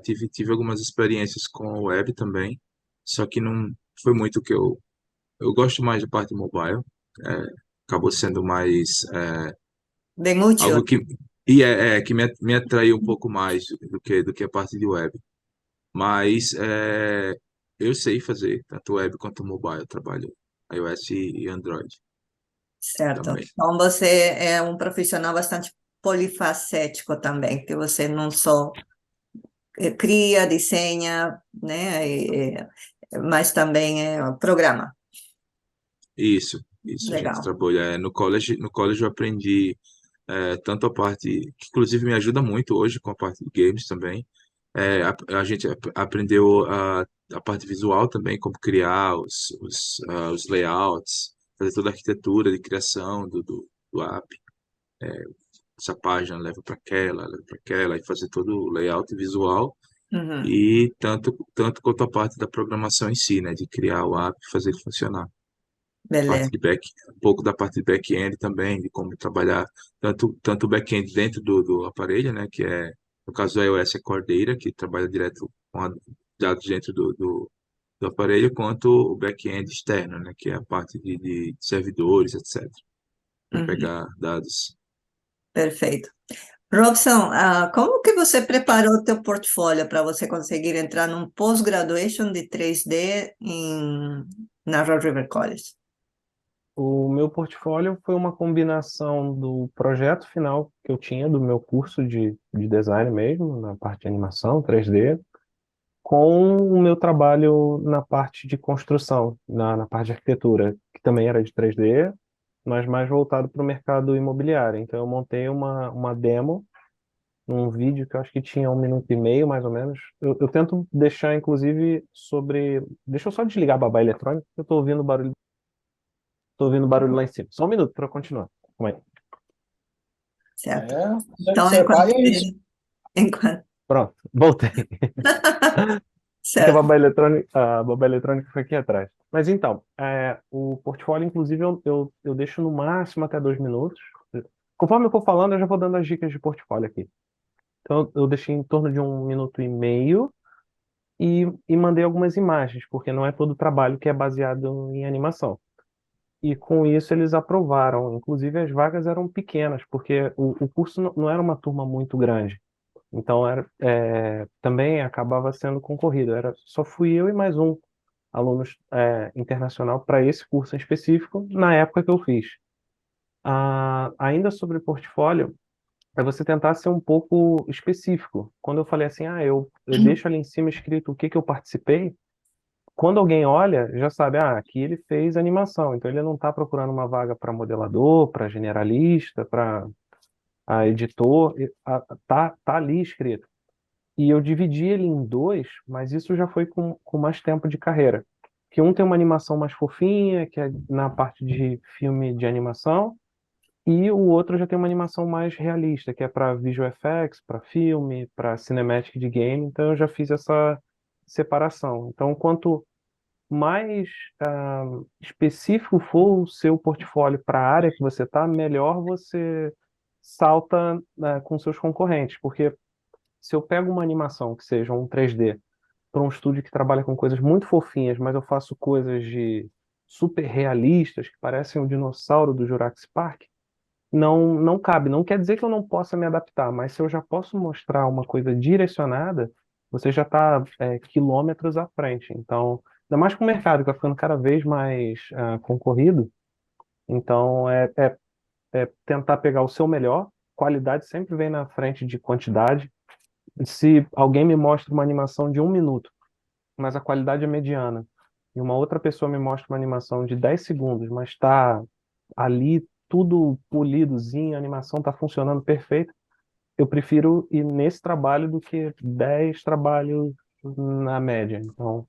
[SPEAKER 3] Tive algumas experiências com o web também, só que não foi muito o que eu gosto mais da parte mobile. É, acabou sendo mais
[SPEAKER 1] Bem útil.
[SPEAKER 3] algo que me atraiu um pouco mais do que a parte de web. Mas eu sei fazer tanto web quanto mobile. Eu trabalho iOS e Android
[SPEAKER 1] Certo.
[SPEAKER 3] também.
[SPEAKER 1] Então você é um profissional bastante polifacético também, que você não só cria, desenha, né, mas também programa.
[SPEAKER 3] Isso, a gente
[SPEAKER 1] Legal.
[SPEAKER 3] trabalha. No college eu aprendi tanto a parte, que inclusive me ajuda muito hoje com a parte de games também. A gente aprendeu a parte visual também, como criar os layouts, fazer toda a arquitetura de criação do app. Essa página leva para aquela, e fazer todo o layout visual.
[SPEAKER 1] Uhum.
[SPEAKER 3] E tanto quanto a parte da programação em si, né, de criar o app e fazer ele funcionar. Parte
[SPEAKER 1] Beleza.
[SPEAKER 3] de back, um pouco da parte de back-end também, de como trabalhar tanto o back-end dentro do aparelho, né, que é, no caso do iOS é Core Data, que trabalha direto com dados dentro do aparelho, quanto o back-end externo, né, que é a parte de servidores, etc., para
[SPEAKER 1] Uhum.
[SPEAKER 3] pegar dados.
[SPEAKER 1] Perfeito. Robson, como que você preparou o teu portfólio para você conseguir entrar num pós-graduation de 3D na Royal River College?
[SPEAKER 2] O meu portfólio foi uma combinação do projeto final que eu tinha do meu curso de design mesmo, na parte de animação 3D, com o meu trabalho na parte de construção, na parte de arquitetura, que também era de 3D, mas mais voltado para o mercado imobiliário. Então, eu montei uma demo num vídeo que eu acho que tinha 1 minuto e meio, mais ou menos. Eu tento deixar, inclusive, sobre. Deixa eu só desligar a babá eletrônica, que eu tô ouvindo barulho lá em cima. Só 1 minuto para continuar. Calma aí.
[SPEAKER 1] certo?
[SPEAKER 4] Gente,
[SPEAKER 1] Então,
[SPEAKER 4] ser pai é isso.
[SPEAKER 1] enquanto,
[SPEAKER 2] Pronto, voltei. Que
[SPEAKER 1] certo.
[SPEAKER 2] a babá eletrônica foi aqui atrás. Mas então, o portfólio, inclusive, eu deixo no máximo até 2 minutos. Conforme eu for falando, eu já vou dando as dicas de portfólio aqui. Então, eu deixei em torno de 1 minuto e meio e mandei algumas imagens, porque não é todo trabalho que é baseado em animação. E com isso eles aprovaram. Inclusive, as vagas eram pequenas, porque o curso não era uma turma muito grande. Então, também acabava sendo concorrido. Só fui eu e mais um aluno internacional para esse curso em específico, na época que eu fiz. Ainda sobre portfólio, é você tentar ser um pouco específico. Quando eu falei assim, eu deixo ali em cima escrito o que que eu participei, quando alguém olha, já sabe, aqui ele fez animação, então ele não está procurando uma vaga para modelador, para generalista, para editor, tá ali escrito. E eu dividi ele em dois, mas isso já foi com mais tempo de carreira. Que um tem uma animação mais fofinha, que é na parte de filme de animação, e o outro já tem uma animação mais realista, que é para visual effects, para filme, para cinematic de game. Então eu já fiz essa separação. Então, quanto mais específico for o seu portfólio para a área que você está, melhor você salta, com seus concorrentes. Porque se eu pego uma animação que seja um 3D para um estúdio que trabalha com coisas muito fofinhas, mas eu faço coisas de super realistas que parecem um dinossauro do Jurassic Park, não cabe. Não quer dizer que eu não possa me adaptar, mas se eu já posso mostrar uma coisa direcionada, você já está quilômetros à frente. Então, ainda mais com o mercado que está ficando cada vez mais concorrido, então é tentar pegar o seu melhor. Qualidade sempre vem na frente de quantidade. Se alguém me mostra uma animação de 1 minuto, mas a qualidade é mediana, e uma outra pessoa me mostra uma animação de 10 segundos, mas está ali tudo polidozinho, a animação está funcionando perfeito, eu prefiro ir nesse trabalho do que 10 trabalhos na média. Então,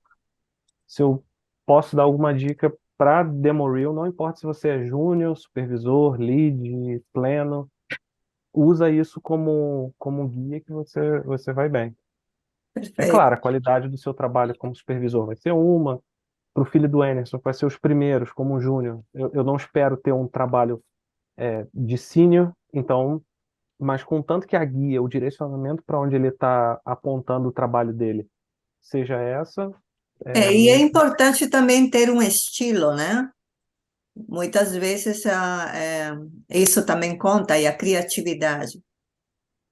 [SPEAKER 2] se eu posso dar alguma dica para demo reel, não importa se você é júnior, supervisor, lead, pleno, usa isso como guia que você vai bem. É
[SPEAKER 1] Perfeito.
[SPEAKER 2] claro, a qualidade do seu trabalho como supervisor vai ser uma, para o filho do Emerson, vai ser os primeiros, como um júnior. Eu não espero ter um trabalho de sênior, então, mas contanto que a guia, o direcionamento para onde ele está apontando o trabalho dele, seja essa,
[SPEAKER 1] E é
[SPEAKER 2] não
[SPEAKER 1] importante também ter um estilo, né? Muitas vezes isso também conta, e a criatividade.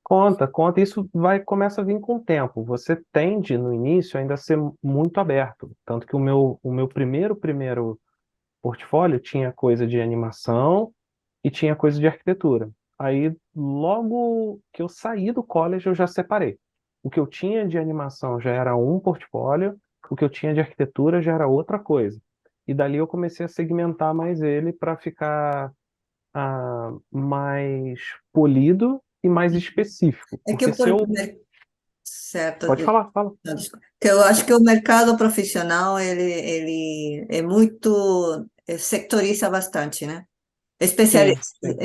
[SPEAKER 2] conta. Isso começa a vir com o tempo. Você tende, no início, ainda a ser muito aberto. Tanto que o meu primeiro portfólio tinha coisa de animação e tinha coisa de arquitetura. Aí, logo que eu saí do college, eu já separei. O que eu tinha de animação já era um portfólio, o que eu tinha de arquitetura já era outra coisa. E dali eu comecei a segmentar mais ele para ficar mais polido e mais específico.
[SPEAKER 1] É que
[SPEAKER 2] Porque
[SPEAKER 1] eu,
[SPEAKER 2] se eu.
[SPEAKER 1] certo,
[SPEAKER 2] Pode falar, fala.
[SPEAKER 1] não, desculpa. Que eu acho que o mercado profissional ele é muito sectoriza bastante, né?
[SPEAKER 2] Sim, sim,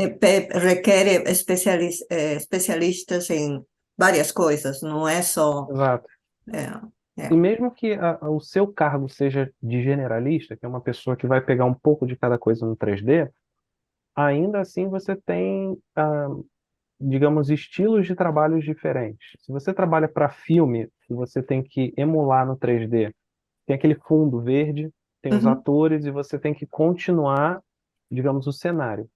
[SPEAKER 1] Requer especialistas em várias coisas, não é só.
[SPEAKER 2] exato. E
[SPEAKER 1] É.
[SPEAKER 2] mesmo que o seu cargo seja de generalista, que é uma pessoa que vai pegar um pouco de cada coisa no 3D, ainda assim você tem, digamos, estilos de trabalhos diferentes. Se você trabalha para filme, e você tem que emular no 3D, tem aquele fundo verde, tem os
[SPEAKER 1] Uhum.
[SPEAKER 2] atores e você tem que continuar, digamos, o cenário.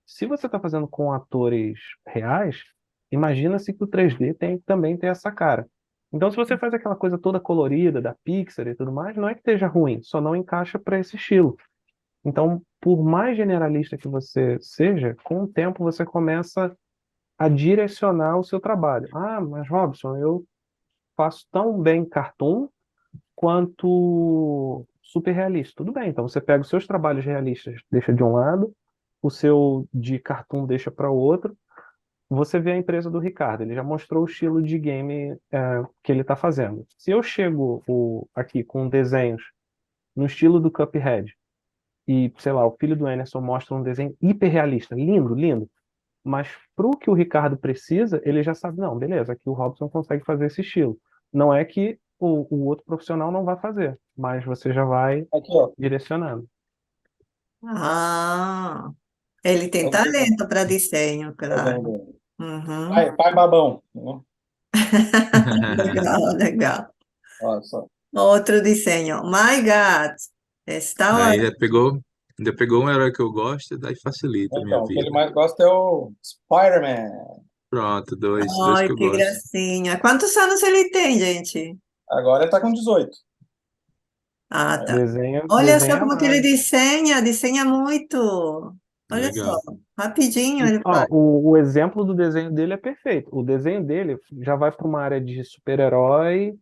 [SPEAKER 2] Se você está fazendo com atores reais, imagina-se que o 3D tem também tem essa cara. Então, se você faz aquela coisa toda colorida da Pixar e tudo mais, não é que esteja ruim, só não encaixa para esse estilo. Então, por mais generalista que você seja, com o tempo você começa a direcionar o seu trabalho. Mas Robson, eu faço tão bem cartoon quanto super realista. Tudo bem, então você pega os seus trabalhos realistas, deixa de um lado, o seu de cartoon deixa para o outro. Você vê a empresa do Ricardo, ele já mostrou o estilo de game que ele está fazendo. Se eu chego aqui com desenhos no estilo do Cuphead e, sei lá, o filho do Emerson mostra um desenho hiperrealista, lindo, lindo, mas pro que o Ricardo precisa, ele já sabe, não, beleza, aqui o Robson consegue fazer esse estilo. Não é que o outro profissional não vai fazer, mas você já vai
[SPEAKER 4] Aqui, ó.
[SPEAKER 2] direcionando.
[SPEAKER 1] Ah, ele tem
[SPEAKER 4] Vamos ver
[SPEAKER 1] talento para desenho,
[SPEAKER 4] o desenho
[SPEAKER 1] claro.
[SPEAKER 4] dele.
[SPEAKER 1] Uhum.
[SPEAKER 4] Pai babão, né?
[SPEAKER 1] Legal, legal.
[SPEAKER 4] Olha só.
[SPEAKER 1] Outro desenho. My God, está
[SPEAKER 3] Aí
[SPEAKER 1] ótimo.
[SPEAKER 3] ainda pegou um herói que eu gosto, daí facilita a minha
[SPEAKER 4] Então, o que ele
[SPEAKER 3] vida.
[SPEAKER 4] mais gosta é o Spider-Man.
[SPEAKER 3] Pronto, dois que
[SPEAKER 1] Ai,
[SPEAKER 3] eu
[SPEAKER 1] que
[SPEAKER 3] gosto.
[SPEAKER 1] gracinha. Quantos anos ele tem, gente?
[SPEAKER 4] Agora ele tá com 18.
[SPEAKER 1] Ah,
[SPEAKER 4] É,
[SPEAKER 1] tá.
[SPEAKER 2] Desenha,
[SPEAKER 1] Olha só
[SPEAKER 2] desenha
[SPEAKER 1] como que ele
[SPEAKER 2] mais.
[SPEAKER 1] desenha, desenha muito. Olha só,
[SPEAKER 3] Legal.
[SPEAKER 1] rapidinho
[SPEAKER 2] E,
[SPEAKER 1] ele
[SPEAKER 2] ó,
[SPEAKER 1] faz.
[SPEAKER 2] o exemplo do desenho dele é perfeito. O desenho dele já vai para uma área de super-herói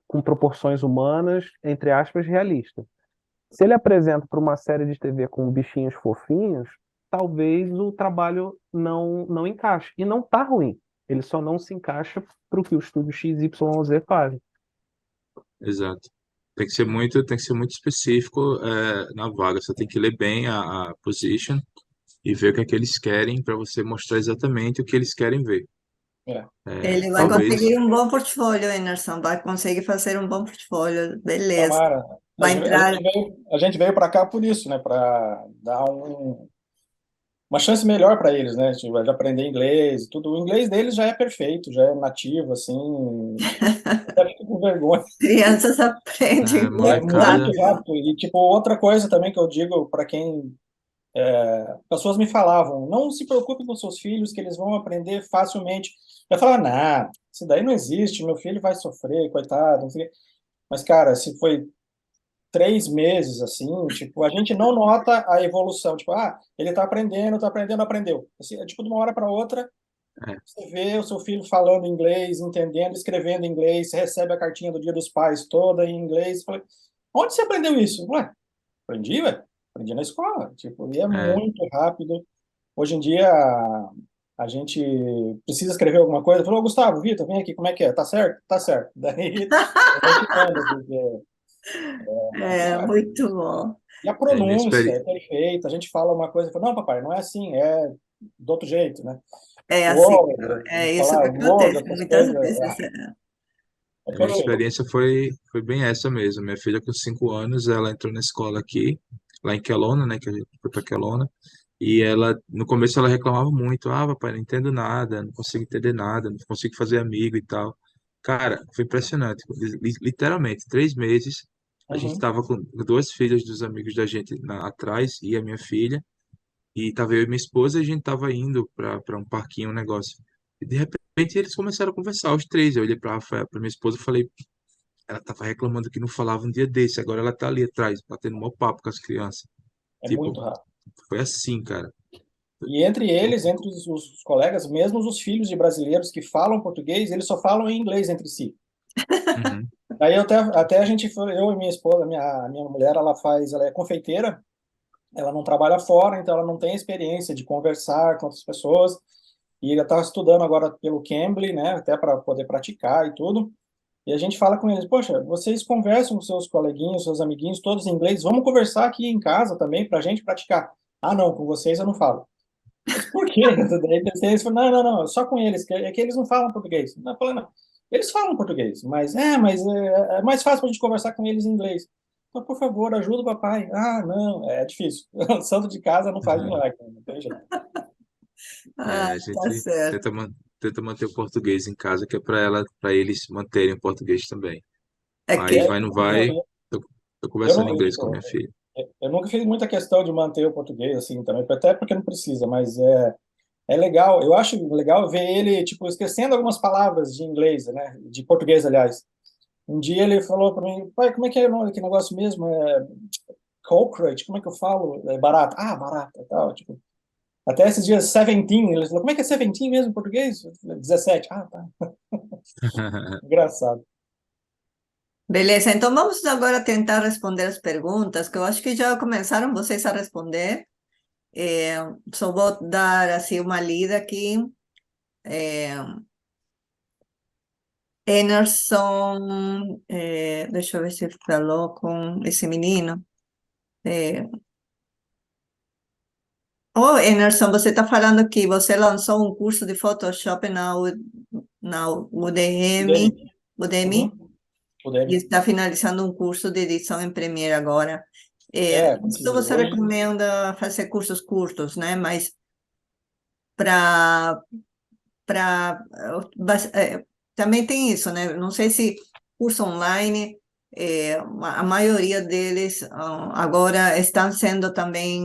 [SPEAKER 2] com proporções humanas, entre aspas, realista. Se ele apresenta para uma série de TV com bichinhos fofinhos, talvez o trabalho não encaixe. E não tá ruim. Ele só não se encaixa para o que o estúdio XYZ faz.
[SPEAKER 3] Exato. Tem que ser muito específico na vaga. Você tem que ler bem a position e ver o que é que eles querem para você mostrar exatamente o que eles querem ver.
[SPEAKER 4] é.
[SPEAKER 1] Ele vai
[SPEAKER 3] Talvez,
[SPEAKER 1] conseguir um bom portfólio, Emerson, vai conseguir fazer um bom portfólio. Beleza.
[SPEAKER 4] Tomara. A
[SPEAKER 1] Vai
[SPEAKER 4] gente, a
[SPEAKER 1] entrar.
[SPEAKER 4] gente veio, a gente veio para cá por isso, né? Para dar uma chance melhor para eles, né? Tipo, de aprender inglês e tudo. O inglês deles já é perfeito, já é nativo, assim. Até fico com vergonha.
[SPEAKER 1] Crianças aprendem
[SPEAKER 4] É
[SPEAKER 1] muito rápido.
[SPEAKER 3] molecada,
[SPEAKER 4] muito rápido. E, tipo, outra coisa também que eu digo para quem. Pessoas me falavam, não se preocupe com seus filhos, que eles vão aprender facilmente. Eu falava, não, isso daí não existe, meu filho vai sofrer, coitado. Não sei o quê. Mas, cara, se foi 3 meses, assim, tipo, a gente não nota a evolução. Tipo, ele tá aprendendo, aprendeu. Assim, é tipo, de uma hora para outra,
[SPEAKER 3] é,
[SPEAKER 4] você vê o seu filho falando inglês, entendendo, escrevendo inglês, você recebe a cartinha do Dia dos Pais toda em inglês. Fala, onde você aprendeu isso? Ué, aprendi, ué. Aprendi na escola. Tipo, e é
[SPEAKER 3] é,
[SPEAKER 4] muito rápido. Hoje em dia, a gente precisa escrever alguma coisa. Falou, Gustavo, Vitor, vem aqui, como é que é? Tá certo? Tá certo. Daí a gente manda, porque
[SPEAKER 1] É, muito bom.
[SPEAKER 4] e a
[SPEAKER 3] minha
[SPEAKER 4] pronúncia é
[SPEAKER 3] experiência.
[SPEAKER 4] perfeita. A gente fala uma coisa e fala, não, papai, não é assim, é do outro jeito, né?
[SPEAKER 1] É assim,
[SPEAKER 4] Word,
[SPEAKER 1] é isso
[SPEAKER 4] falar
[SPEAKER 1] que
[SPEAKER 4] Word,
[SPEAKER 1] acontece
[SPEAKER 4] essas
[SPEAKER 1] muitas
[SPEAKER 4] coisas,
[SPEAKER 1] vezes.
[SPEAKER 4] é
[SPEAKER 3] A minha
[SPEAKER 4] perfeito.
[SPEAKER 3] experiência foi bem essa mesmo. Minha filha, com 5 anos, ela entrou na escola aqui, lá em Kelowna, né? Que a gente foi para Kelowna. E ela, no começo, ela reclamava muito: ah, papai, não entendo nada, não consigo entender nada, não consigo fazer amigo e tal. Cara, foi impressionante. Literalmente, 3 meses, a gente
[SPEAKER 4] Uhum.
[SPEAKER 3] tava com duas filhas dos amigos da gente atrás e a minha filha. E tava eu e minha esposa e a gente tava indo para um parquinho, um negócio. E de repente eles começaram a conversar, os três. Eu olhei para Rafael, para minha esposa e falei: ela tava reclamando que não falava um dia desse, agora ela tá ali atrás, batendo mó papo com as crianças.
[SPEAKER 4] É
[SPEAKER 3] Tipo,
[SPEAKER 4] muito rápido.
[SPEAKER 3] foi assim, cara.
[SPEAKER 4] E entre eles, entre os colegas, mesmo os filhos de brasileiros que falam português, eles só falam em inglês entre si.
[SPEAKER 3] Uhum.
[SPEAKER 4] Aí até a gente foi, eu e minha esposa, minha mulher, ela é confeiteira, ela não trabalha fora, então ela não tem experiência de conversar com outras pessoas. E ela está estudando agora pelo Cambly, né, até para poder praticar e tudo. E a gente fala com eles, poxa, vocês conversam com seus coleguinhos, seus amiguinhos, todos em inglês, vamos conversar aqui em casa também para a gente praticar. Ah, não, com vocês eu não falo. Mas por quê? Daí eles falam, não, não, não, só com eles, que é que eles não falam português. Não, eu falei, não, eles falam português, mas é mais fácil para a gente conversar com eles em inglês. Então, por favor, ajuda o papai. Ah, não, é difícil. O santo de casa não faz milagre, não tem jeito.
[SPEAKER 1] Ah,
[SPEAKER 3] É, a
[SPEAKER 1] tá
[SPEAKER 3] gente
[SPEAKER 1] certo.
[SPEAKER 3] tenta manter o português em casa, que é para eles manterem o português também.
[SPEAKER 1] É que
[SPEAKER 3] Aí vai, não vai, tô, tô
[SPEAKER 4] Eu,
[SPEAKER 3] conversando
[SPEAKER 4] não,
[SPEAKER 3] inglês com a minha
[SPEAKER 4] tipo,
[SPEAKER 3] filha.
[SPEAKER 4] eu nunca fiz muita questão de manter o português assim também, até porque não precisa, mas é legal. Eu acho legal ver ele tipo esquecendo algumas palavras de inglês, né? De português, aliás. Um dia ele falou para mim, pai, como é que é o nome daquele negócio mesmo? Cockroach, como é que eu falo? É barata. Ah, barata, tal, tipo. Até esses dias, 17, ele falou, como é que é 17 mesmo em português? Eu falei, 17. Ah, tá. Engraçado.
[SPEAKER 1] Beleza, então vamos agora tentar responder as perguntas, que eu acho que já começaram vocês a responder. É, só vou dar assim uma lida aqui. É, Emerson, deixa eu ver se falou com esse menino. É, Emerson, você está falando que você lançou um curso de Photoshop na
[SPEAKER 4] Udemy.
[SPEAKER 1] Udemy,
[SPEAKER 4] Uhum.
[SPEAKER 1] e
[SPEAKER 4] Udemy.
[SPEAKER 1] está finalizando um curso de edição em Premiere agora. Isso
[SPEAKER 4] Preciso.
[SPEAKER 1] você
[SPEAKER 4] Hoje,
[SPEAKER 1] recomenda fazer cursos curtos, né? Mas para para também tem isso, né? Não sei se curso online, a maioria deles agora estão sendo também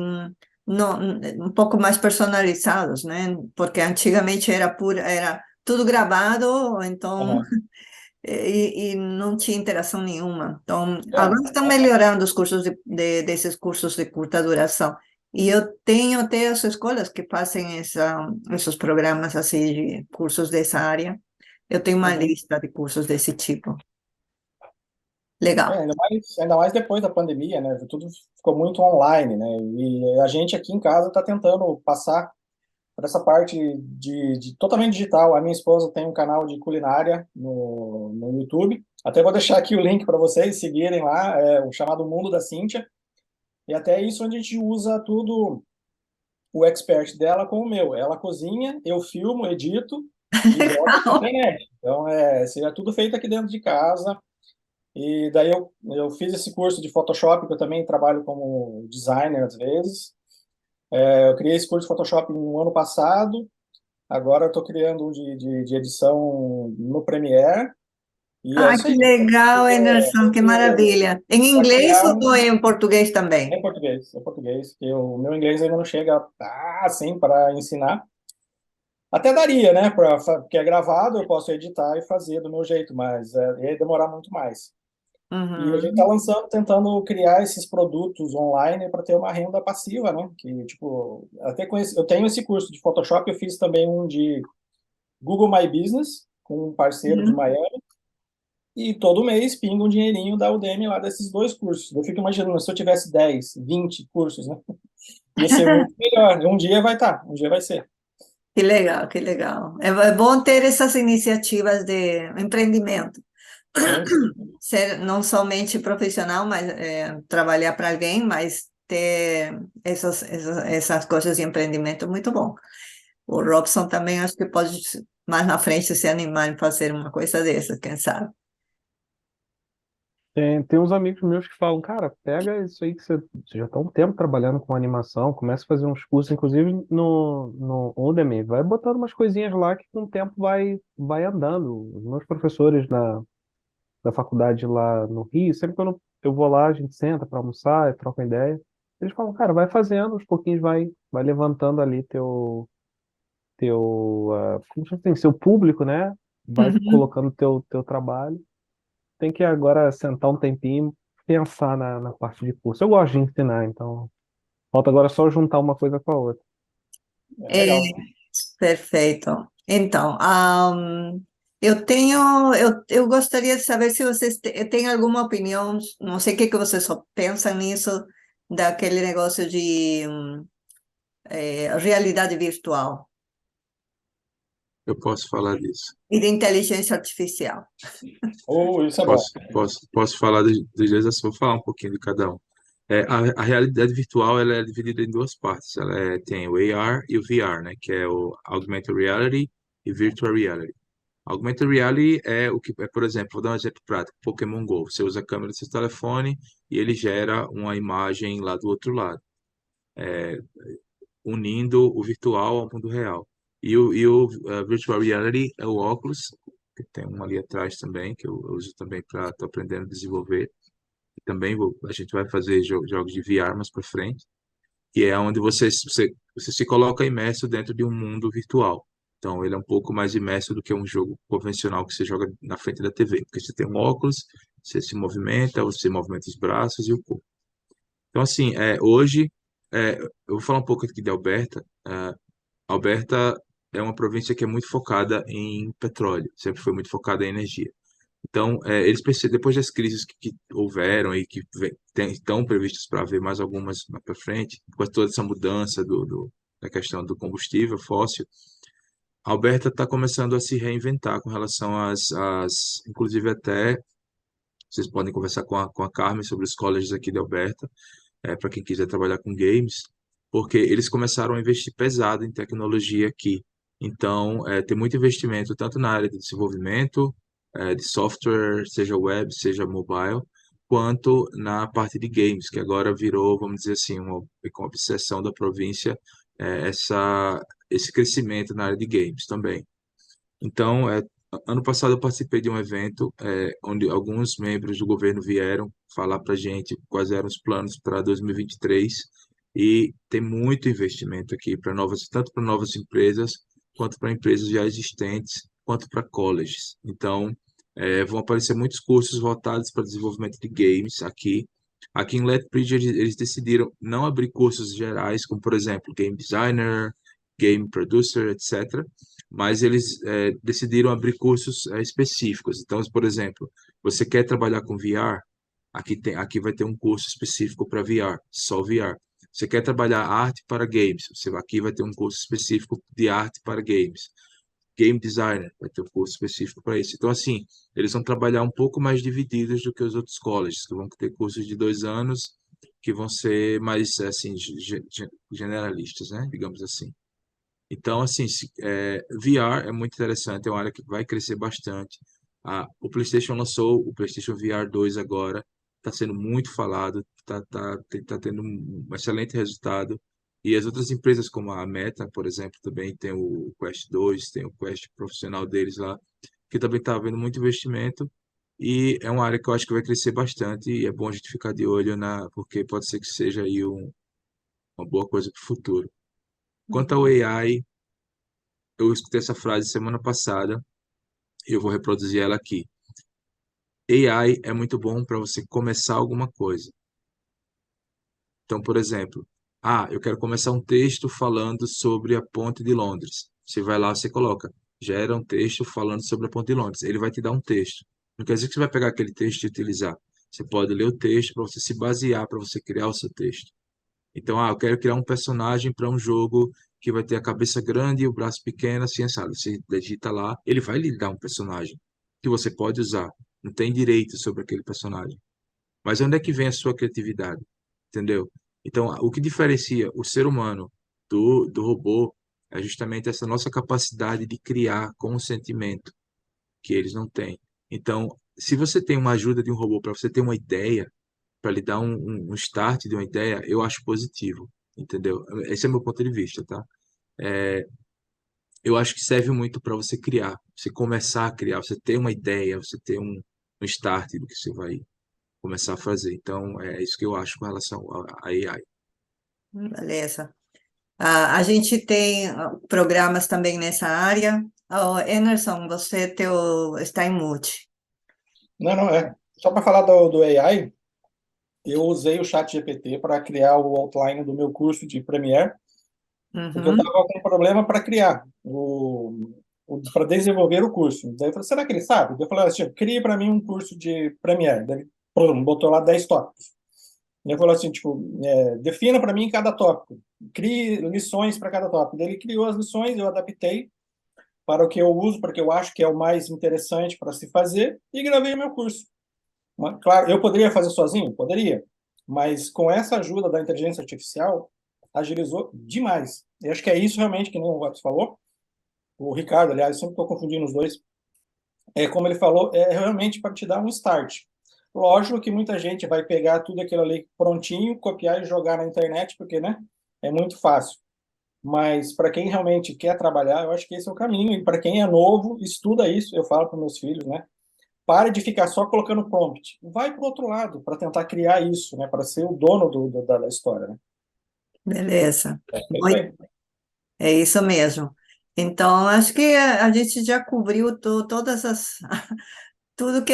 [SPEAKER 1] um pouco mais personalizados, né? Porque antigamente era tudo gravado, então
[SPEAKER 4] aham.
[SPEAKER 1] e não tinha interação nenhuma. Então, agora
[SPEAKER 4] É,
[SPEAKER 1] estão melhorando os cursos desses cursos de curta duração. E eu tenho até as escolas que fazem esses programas assim de cursos dessa área. Eu tenho uma
[SPEAKER 4] uhum.
[SPEAKER 1] lista de cursos desse tipo. Legal.
[SPEAKER 4] Ainda mais depois da pandemia, né? Tudo ficou muito online, né? E a gente aqui em casa está tentando passar por essa parte de totalmente digital. A minha esposa tem um canal de culinária no YouTube. Até vou deixar aqui o link para vocês seguirem lá, o chamado Mundo da Cíntia. E até isso onde a gente usa tudo, o expert dela com o meu. Ela cozinha, eu filmo, edito e jogo na
[SPEAKER 1] Legal.
[SPEAKER 4] internet. Então, seria tudo feito aqui dentro de casa. E daí eu fiz esse curso de Photoshop, que eu também trabalho como designer às vezes. Eu criei esse curso de Photoshop no ano passado. Agora eu estou criando um de edição no Premiere. E é
[SPEAKER 1] Ah,
[SPEAKER 4] isso
[SPEAKER 1] que
[SPEAKER 4] aí.
[SPEAKER 1] legal, Emerson, que maravilha. Em
[SPEAKER 4] Para
[SPEAKER 1] inglês
[SPEAKER 4] criar
[SPEAKER 1] ou em português também?
[SPEAKER 4] em português, que o meu inglês ainda não chega assim para ensinar. Até daria, né? Porque é gravado, eu posso editar e fazer do meu jeito, mas ia demorar muito mais. E a gente está
[SPEAKER 1] Uhum.
[SPEAKER 4] lançando, tentando criar esses produtos online para ter uma renda passiva, né? Que, tipo, até eu tenho esse curso de Photoshop, eu fiz também um de Google My Business, com um parceiro de
[SPEAKER 1] Uhum.
[SPEAKER 4] Miami, e todo mês pinga um dinheirinho da Udemy lá desses dois cursos. Eu fico imaginando, se eu tivesse 10, 20 cursos, né? Ia ser muito melhor. Um dia vai estar, um dia vai ser.
[SPEAKER 1] Que legal, que legal. É bom ter essas iniciativas de empreendimento.
[SPEAKER 4] Sim, sim.
[SPEAKER 1] Ser não somente profissional, mas trabalhar para alguém, mas ter essas coisas de empreendimento é muito bom. O Robson também acho que pode mais na frente se animar em fazer uma coisa dessa, quem sabe?
[SPEAKER 2] Tem uns amigos meus que falam, cara, pega isso aí que você já está um tempo trabalhando com animação, começa a fazer uns cursos, inclusive no Udemy, vai botando umas coisinhas lá que com o tempo vai andando. Os meus professores da faculdade lá no Rio, sempre quando eu vou lá, a gente senta para almoçar, troca ideia, eles falam, cara, vai fazendo, aos pouquinhos vai levantando ali como se tem seu público, né? Vai
[SPEAKER 1] Uhum.
[SPEAKER 2] colocando teu trabalho. Tem que agora sentar um tempinho e pensar na parte de curso. Eu gosto de ensinar, então falta agora só juntar uma coisa com a outra.
[SPEAKER 4] É
[SPEAKER 1] É,
[SPEAKER 4] legal.
[SPEAKER 1] perfeito. Então, eu gostaria de saber se vocês têm alguma opinião, não sei o que que vocês só pensam nisso, daquele negócio de realidade virtual
[SPEAKER 3] Eu posso falar disso.
[SPEAKER 1] e de inteligência artificial.
[SPEAKER 4] Isso é bom.
[SPEAKER 3] Posso falar dos dois assuntos, vou falar um pouquinho de cada um. A realidade virtual ela é dividida em duas partes. Tem o AR e o VR, né? Que é o Augmented Reality e Virtual Reality. Augmented Reality é o que, por exemplo, vou dar um exemplo prático, Pokémon Go. Você usa a câmera do seu telefone e ele gera uma imagem lá do outro lado, unindo o virtual ao mundo real. E o Virtual Reality é o óculos, que tem um ali atrás também, que eu uso também para estar aprendendo a desenvolver. E também a gente vai fazer jogos de VR mais para frente, que é onde você se coloca imerso dentro de um mundo virtual. Então, ele é um pouco mais imerso do que um jogo convencional que você joga na frente da TV, porque você tem um óculos, você movimenta os braços e o corpo. Então, assim, hoje, eu vou falar um pouco aqui de Alberta. Alberta é uma província que é muito focada em petróleo, sempre foi muito focada em energia. Então, eles percebem, depois das crises que houveram e que estão previstas para haver mais algumas mais para frente, com toda essa mudança da questão do combustível fóssil, a Alberta está começando a se reinventar com relação inclusive até, vocês podem conversar com a Carmen sobre os colleges aqui de Alberta, para quem quiser trabalhar com games, porque eles começaram a investir pesado em tecnologia aqui. Então, tem muito investimento tanto na área de desenvolvimento, de software, seja web, seja mobile, quanto na parte de games, que agora virou, vamos dizer assim, uma obsessão da província, esse crescimento na área de games também. Então, ano passado eu participei de um evento onde alguns membros do governo vieram falar para a gente quais eram os planos para 2023 e tem muito investimento aqui para tanto para novas empresas quanto para empresas já existentes, quanto para colleges. Então, vão aparecer muitos cursos voltados para desenvolvimento de games aqui. Aqui em Lethbridge eles decidiram não abrir cursos gerais, como por exemplo game designer, game producer, etc. Mas eles decidiram abrir cursos específicos. Então, por exemplo, você quer trabalhar com VR? Aqui vai ter um curso específico para VR, só VR. Você quer trabalhar arte para games? Aqui vai ter um curso específico de arte para games. Game designer vai ter um curso específico para isso. Então, assim, eles vão trabalhar um pouco mais divididos do que os outros colleges, que vão ter cursos de 2 anos que vão ser mais, assim, generalistas, né? Digamos assim. Então, assim, VR é muito interessante, é uma área que vai crescer bastante. O PlayStation lançou o PlayStation VR 2 agora, está sendo muito falado, tá tendo um excelente resultado. E as outras empresas, como a Meta, por exemplo, também tem o Quest 2, tem o Quest profissional deles lá, que também está havendo muito investimento. E é uma área que eu acho que vai crescer bastante e é bom a gente ficar de olho porque pode ser que seja aí uma boa coisa para o futuro. Quanto ao AI, eu escutei essa frase semana passada e eu vou reproduzir ela aqui. AI é muito bom para você começar alguma coisa. Então, por exemplo, eu quero começar um texto falando sobre a Ponte de Londres. Você vai lá, você coloca, gera um texto falando sobre a Ponte de Londres. Ele vai te dar um texto. Não quer dizer que você vai pegar aquele texto e utilizar. Você pode ler o texto para você se basear, para você criar o seu texto. Então, eu quero criar um personagem para um jogo que vai ter a cabeça grande e o braço pequeno, assim, sabe? Você digita lá, ele vai lhe dar um personagem que você pode usar. Não tem direito sobre aquele personagem. Mas onde é que vem a sua criatividade? Entendeu? Então, o que diferencia o ser humano do robô é justamente essa nossa capacidade de criar com o sentimento que eles não têm. Então, se você tem uma ajuda de um robô para você ter uma ideia, para lhe dar um start de uma ideia, eu acho positivo, entendeu? Esse é meu ponto de vista, tá? Eu acho que serve muito para você criar, você começar a criar, você ter uma ideia, você ter um start do que você vai começar a fazer. Então, é isso que eu acho com relação a AI.
[SPEAKER 1] Beleza. A gente tem programas também nessa área. Emerson, está em mute.
[SPEAKER 4] Não, não, é. Só para falar do AI, eu usei o chat GPT para criar o outline do meu curso de Premiere, porque eu
[SPEAKER 1] Uhum.
[SPEAKER 4] estava com um problema para criar, para desenvolver o curso. Daí eu falei, será que ele sabe? Daí eu falei assim, cria para mim um curso de Premiere. Daí ele botou lá 10 tópicos. E ele falou assim, tipo, defina para mim cada tópico. Crie lições para cada tópico. Daí ele criou as lições, eu adaptei para o que eu uso, para o que eu acho que é o mais interessante para se fazer, e gravei o meu curso. Claro, eu poderia fazer sozinho? Poderia. Mas com essa ajuda da inteligência artificial, agilizou demais. Eu acho que é isso realmente que nem o Webs falou. O Ricardo, aliás, sempre estou confundindo os dois. Como ele falou, é realmente para te dar um start. Lógico que muita gente vai pegar tudo aquilo ali prontinho, copiar e jogar na internet, porque, né, é muito fácil. Mas para quem realmente quer trabalhar, eu acho que esse é o caminho. E para quem é novo, estuda isso. Eu falo para meus filhos, né? Pare de ficar só colocando prompt. Vai para o outro lado, para tentar criar isso, né? Para ser o dono da história, né?
[SPEAKER 1] Beleza.
[SPEAKER 4] É isso aí.
[SPEAKER 1] É isso mesmo. Então, acho que a gente já cobriu todas tudo que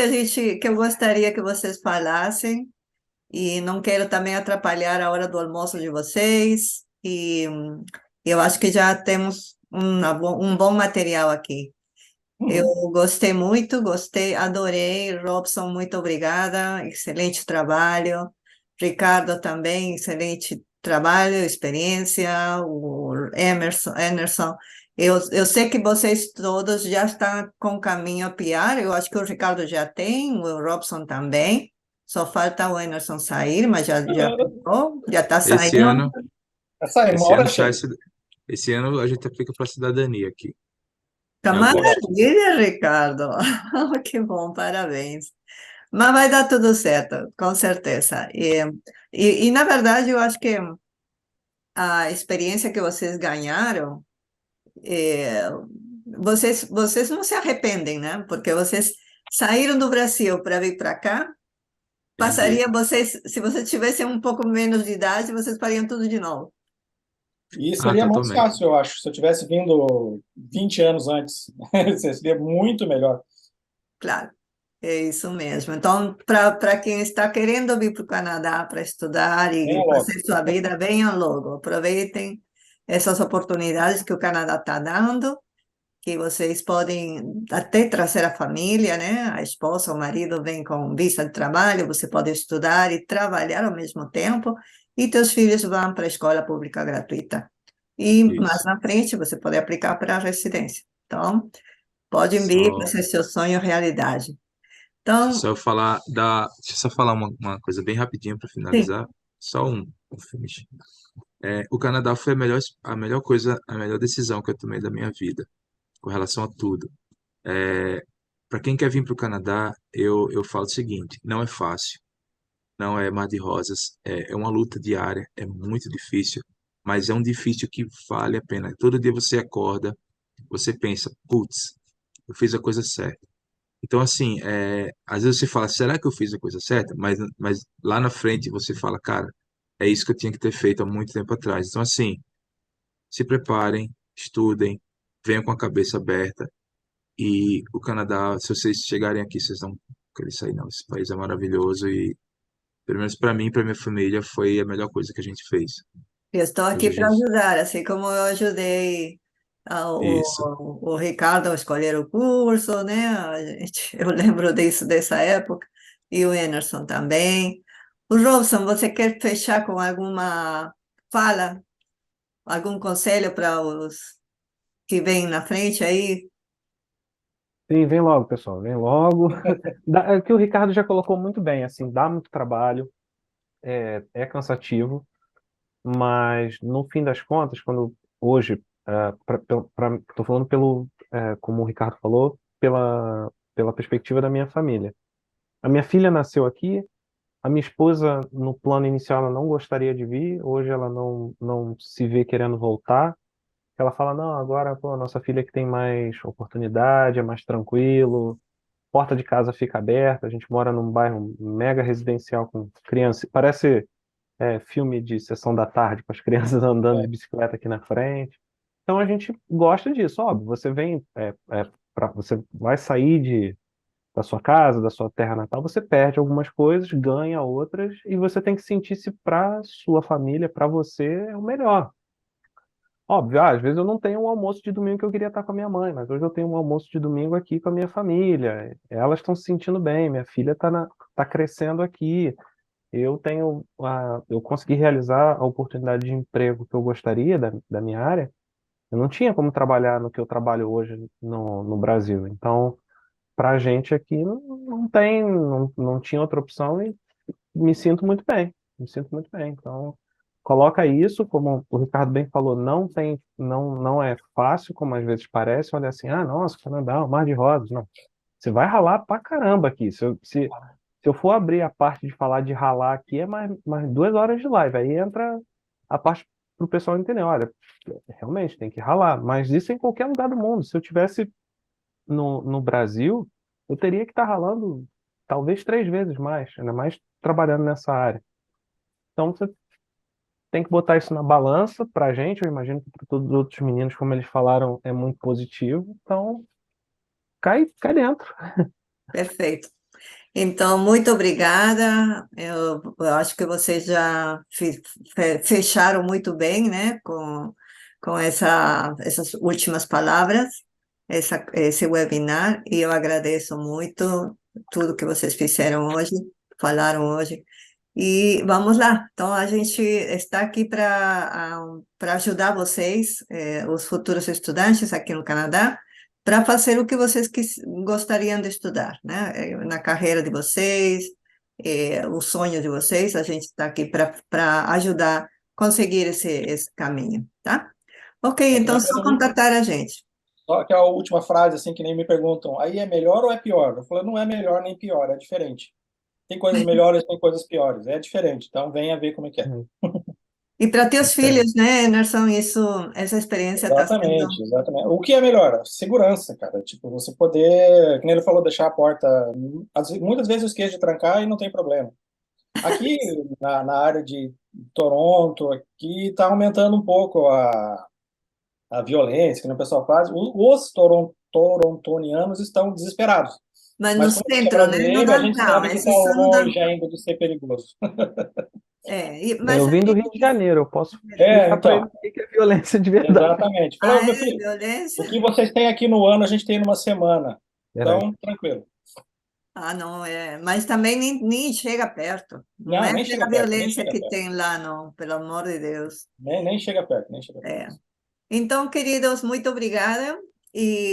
[SPEAKER 1] eu gostaria que vocês falassem, e não quero também atrapalhar a hora do almoço de vocês, e eu acho que já temos um bom material aqui. Eu
[SPEAKER 4] Uhum.
[SPEAKER 1] gostei muito, gostei, adorei. Robson, muito obrigada, excelente trabalho. Ricardo também, excelente trabalho, experiência. O Emerson. Eu sei que vocês todos já estão com caminho a piar. Eu acho que o Ricardo já tem, o Robson também. Só falta o Emerson sair, mas já ficou, já está
[SPEAKER 3] Esse
[SPEAKER 1] saindo.
[SPEAKER 3] ano,
[SPEAKER 4] Essa aí, uma
[SPEAKER 3] esse
[SPEAKER 4] hora
[SPEAKER 3] ano sai,
[SPEAKER 4] chega.
[SPEAKER 3] esse ano a gente aplica para cidadania aqui,
[SPEAKER 1] Tá
[SPEAKER 3] em agosto.
[SPEAKER 1] maravilha, Ricardo. Que bom, parabéns. Mas vai dar tudo certo, com certeza. Na verdade, eu acho que a experiência que vocês ganharam, é, vocês não se arrependem, né? Porque vocês saíram do Brasil para vir para cá.
[SPEAKER 3] Entendi.
[SPEAKER 1] Passaria vocês, se vocês tivessem um pouco menos de idade, vocês fariam tudo de novo.
[SPEAKER 4] E
[SPEAKER 3] Ah,
[SPEAKER 4] seria mais
[SPEAKER 3] totalmente.
[SPEAKER 4] fácil, eu acho, se eu tivesse vindo 20 anos antes. Seria muito melhor.
[SPEAKER 1] Claro, é isso mesmo. Então, para quem está querendo vir para o Canadá para estudar
[SPEAKER 4] Venha
[SPEAKER 1] e
[SPEAKER 4] logo.
[SPEAKER 1] fazer sua vida, venham logo. Aproveitem essas oportunidades que o Canadá está dando, que vocês podem até trazer a família, né? A esposa, o marido vem com visa de trabalho, você pode estudar e trabalhar ao mesmo tempo, e teus filhos vão para a escola pública gratuita. E mais
[SPEAKER 3] Isso.
[SPEAKER 1] na frente, você pode aplicar para a residência. Então, podem vir
[SPEAKER 3] Só,
[SPEAKER 1] fazer seu sonho realidade. Então,
[SPEAKER 3] só eu falar da, deixa eu só falar uma coisa bem rapidinho para
[SPEAKER 1] sim,
[SPEAKER 3] finalizar. Só um finish. O Canadá foi a melhor coisa, a melhor decisão que eu tomei da minha vida, com relação a tudo. Para quem quer vir para o Canadá, eu falo o seguinte: não é fácil, não é mar de rosas, é uma luta diária, é muito difícil, mas é um difícil que vale a pena. Todo dia você acorda, você pensa, putz, eu fiz a coisa certa. Então, assim, às vezes você fala, será que eu fiz a coisa certa? Mas lá na frente você fala, cara, é isso que eu tinha que ter feito há muito tempo atrás. Então, assim, se preparem, estudem, venham com a cabeça aberta. E o Canadá, se vocês chegarem aqui, vocês não querem sair, não. Esse país é maravilhoso e, pelo menos para mim, para minha família, foi a melhor coisa que a gente fez.
[SPEAKER 1] eu estou aqui
[SPEAKER 3] Hoje a
[SPEAKER 1] para
[SPEAKER 3] gente.
[SPEAKER 1] ajudar, assim como eu ajudei
[SPEAKER 3] Isso,
[SPEAKER 1] o Ricardo a escolher o curso, né? Eu lembro disso, dessa época, e o Emerson também. O Robson, você quer fechar com alguma fala, algum conselho para os que vêm na frente aí?
[SPEAKER 2] Sim, vem logo, pessoal, vem logo. É que o Ricardo já colocou muito bem, assim, dá muito trabalho, é cansativo, mas no fim das contas, quando hoje, estou falando como o Ricardo falou, pela perspectiva da minha família. A minha filha nasceu aqui, a minha esposa, no plano inicial, ela não gostaria de vir, hoje ela não se vê querendo voltar. Ela fala, não, agora, pô, nossa filha que tem mais oportunidade, é mais tranquilo, porta de casa fica aberta, a gente mora num bairro mega residencial com crianças, parece filme de sessão da tarde, com as crianças andando de
[SPEAKER 4] É.
[SPEAKER 2] bicicleta aqui na frente. Então a gente gosta disso, óbvio, você vem, você vai sair da sua casa, da sua terra natal, você perde algumas coisas, ganha outras, e você tem que sentir se para sua família, para você, é o melhor. Óbvio, às vezes eu não tenho um almoço de domingo que eu queria estar com a minha mãe, mas hoje eu tenho um almoço de domingo aqui com a minha família. Elas estão se sentindo bem, minha filha tá crescendo aqui. Eu consegui realizar a oportunidade de emprego que eu gostaria da minha área. Eu não tinha como trabalhar no que eu trabalho hoje no Brasil. Então, para a gente aqui não tinha outra opção e me sinto muito bem, me sinto muito bem. Então, coloca isso, como o Ricardo bem falou, não é fácil, como às vezes parece, olha assim, ah, nossa, Canadá, um mar de rosas, não. Você vai ralar pra caramba aqui. Se eu for abrir a parte de falar de ralar aqui, é mais 2 horas de live. Aí entra a parte para o pessoal entender, olha, realmente tem que ralar, mas isso em qualquer lugar do mundo. Se eu tivesse no Brasil, eu teria que estar ralando talvez 3 vezes mais, ainda mais trabalhando nessa área. Então você tem que botar isso na balança para a gente, eu imagino que para todos os outros meninos, como eles falaram, é muito positivo. Então, cai dentro.
[SPEAKER 1] Perfeito. Então, muito obrigada. Eu acho que vocês já fecharam muito bem, né, com essas últimas palavras. esse webinar e eu agradeço muito tudo que vocês fizeram hoje, falaram hoje. E vamos lá. Então, a gente está aqui para ajudar vocês, os futuros estudantes aqui no Canadá, para fazer o que vocês gostariam de estudar, né? Na carreira de vocês, o sonho de vocês, a gente está aqui para ajudar a conseguir esse caminho, tá? Ok,
[SPEAKER 4] É que
[SPEAKER 1] então
[SPEAKER 4] nem
[SPEAKER 1] só
[SPEAKER 4] quando me,
[SPEAKER 1] contatar a gente.
[SPEAKER 4] só que a última frase, assim, que nem me perguntam, aí é melhor ou é pior? Eu falei, não é melhor nem pior, é diferente. Tem coisas melhores, tem coisas piores, é diferente. Então, venha ver como é que é.
[SPEAKER 2] Hum,
[SPEAKER 1] E para teus
[SPEAKER 2] isso aí.
[SPEAKER 1] filhos, né, Emerson, essa experiência está sendo...
[SPEAKER 4] Exatamente, exatamente. O que é melhor? Segurança, cara. Tipo, você poder, que nem ele falou, deixar a porta. Muitas vezes eu esqueço de trancar e não tem problema. Aqui na área de Toronto, aqui está aumentando um pouco a violência que o pessoal faz. Os torontonianos estão desesperados.
[SPEAKER 1] Mas no
[SPEAKER 4] Mas como a gente é
[SPEAKER 1] centro, né, no
[SPEAKER 4] brasileiro, a gente
[SPEAKER 1] downtown,
[SPEAKER 4] sabe que está
[SPEAKER 1] esses são
[SPEAKER 4] longe ainda de ser perigoso.
[SPEAKER 1] mas
[SPEAKER 2] Eu vim do Rio
[SPEAKER 1] aí,
[SPEAKER 2] de Janeiro, eu posso
[SPEAKER 4] É,
[SPEAKER 2] explicar para
[SPEAKER 4] então,
[SPEAKER 2] eles o que que é violência de verdade.
[SPEAKER 4] exatamente. Falou, meu filho,
[SPEAKER 1] violência?
[SPEAKER 4] o que vocês têm aqui no ano, a gente tem numa semana.
[SPEAKER 2] Verdade.
[SPEAKER 4] Então, tranquilo.
[SPEAKER 1] Ah, não, mas também nem chega perto. Não
[SPEAKER 4] Não,
[SPEAKER 1] é
[SPEAKER 4] nem
[SPEAKER 1] aquela
[SPEAKER 4] chega perto, nem
[SPEAKER 1] violência
[SPEAKER 4] chega
[SPEAKER 1] que
[SPEAKER 4] perto.
[SPEAKER 1] tem lá, não, pelo amor de Deus.
[SPEAKER 4] Nem chega perto, nem chega perto.
[SPEAKER 1] É. Então, queridos, muito obrigada. E